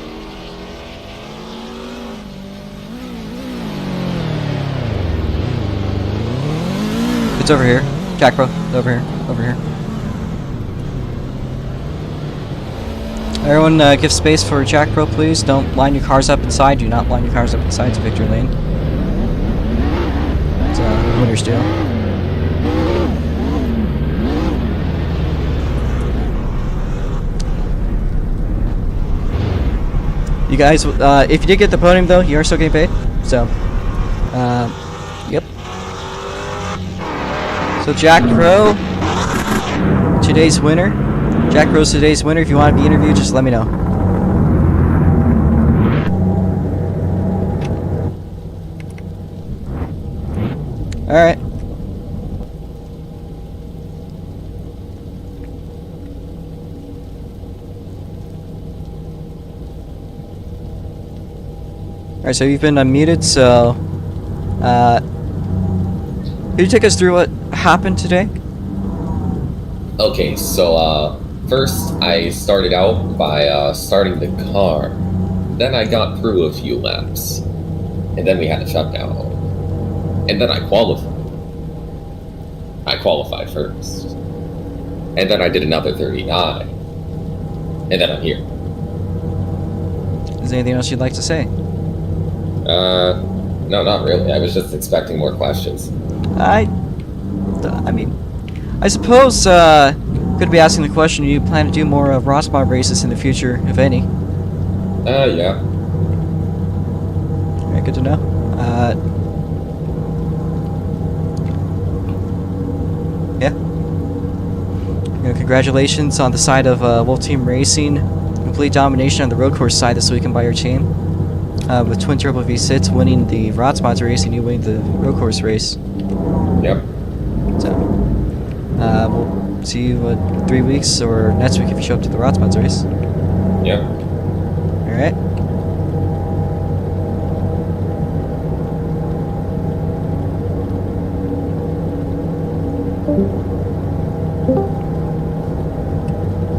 It's over here. Jack Bro. Over here. Over here. Everyone, give space for Jack Pro, please. Don't line your cars up inside. Do not line your cars up inside. It's a victory lane. It's winner's deal. You guys, if you did get the podium though, you are still getting paid. So, yep. So Jack Pro, today's winner. Jack Pro's today's winner. If you want to be interviewed, just let me know. Alright. Alright, so you've been unmuted, so could you take us through what happened today? Okay, so first I started out by starting the car. Then I got through a few laps. And then we had a shutdown. And then I qualified. I qualified first. And then I did another 39. And then I'm here. Is there anything else you'd like to say? No, not really. I was just expecting more questions. I mean, I suppose, could be asking the question, do you plan to do more ROX Mod races in the future, if any? Yeah. Alright, good to know. Yeah. Congratulations on the side of Wolf Team Racing. Complete domination on the road course side this weekend by your team. With Twin Turbo V6 winning the ROX Mods race and you winning the road course race. Yep. So, we'll see you in 3 weeks or next week if you show up to the ROX Mods race. Yep. Alright.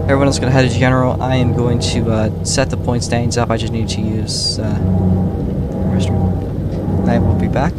Everyone else gonna head to general. I am going to set the point standings up. I just need to use the restroom. I will be back.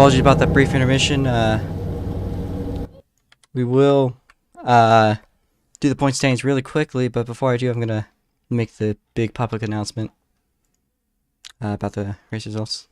apologies about that brief intermission. We will do the point standings really quickly, but before I do, I'm gonna make the big public announcement about the race results.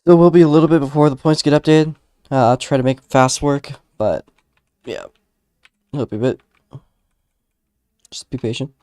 So we'll be a little bit before the points get updated. I'll try to make fast work, but yeah, it'll be a bit. Just be patient.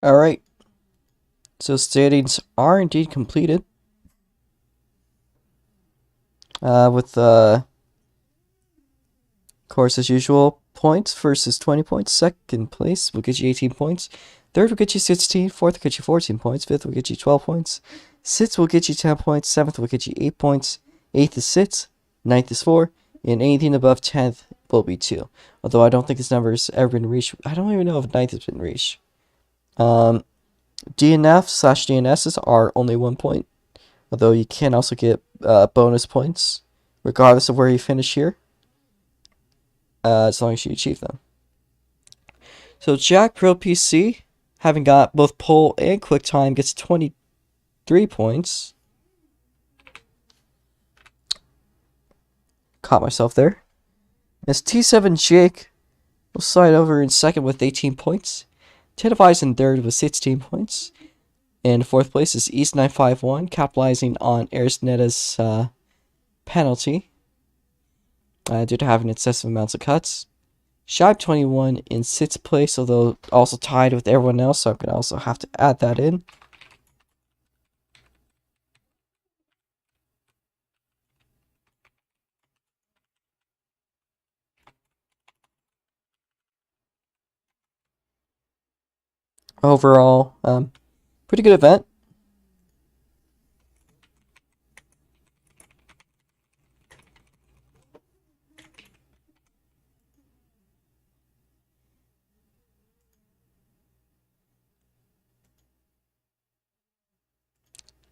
All right. So standings are indeed completed. With of course, as usual, points versus 20 points. Second place will get you 18 points. Third will get you 16. Fourth will get you 14 points. Fifth will get you 12 points. Sixth will get you 10 points. Seventh will get you 8 points. Eighth is 6. Ninth is 4. And anything above 10th will be 2. Although I don't think this number has ever been reached. I don't even know if ninth has been reached. DNF/DNSs are only 1 point. Although you can also get bonus points regardless of where you finish here. As long as you achieve them. So Jack Pro PC, having got both pole and quick time, gets 23 points. Caught myself there. As T7 Jake will slide over in second with 18 points. Teddevice in third with 16 points. In fourth place is East951, capitalizing on Arsnetta's penalty due to having excessive amounts of cuts. Shibe21 in 6th place, although also tied with everyone else, so I'm going to also have to add that in. Overall, pretty good event.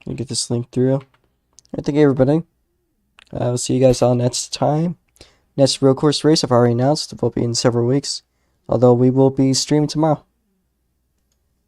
Let me get this link through. Thank you, everybody. I'll see you guys all next time. Next road course race I've already announced will be in several weeks, although we will be streaming tomorrow.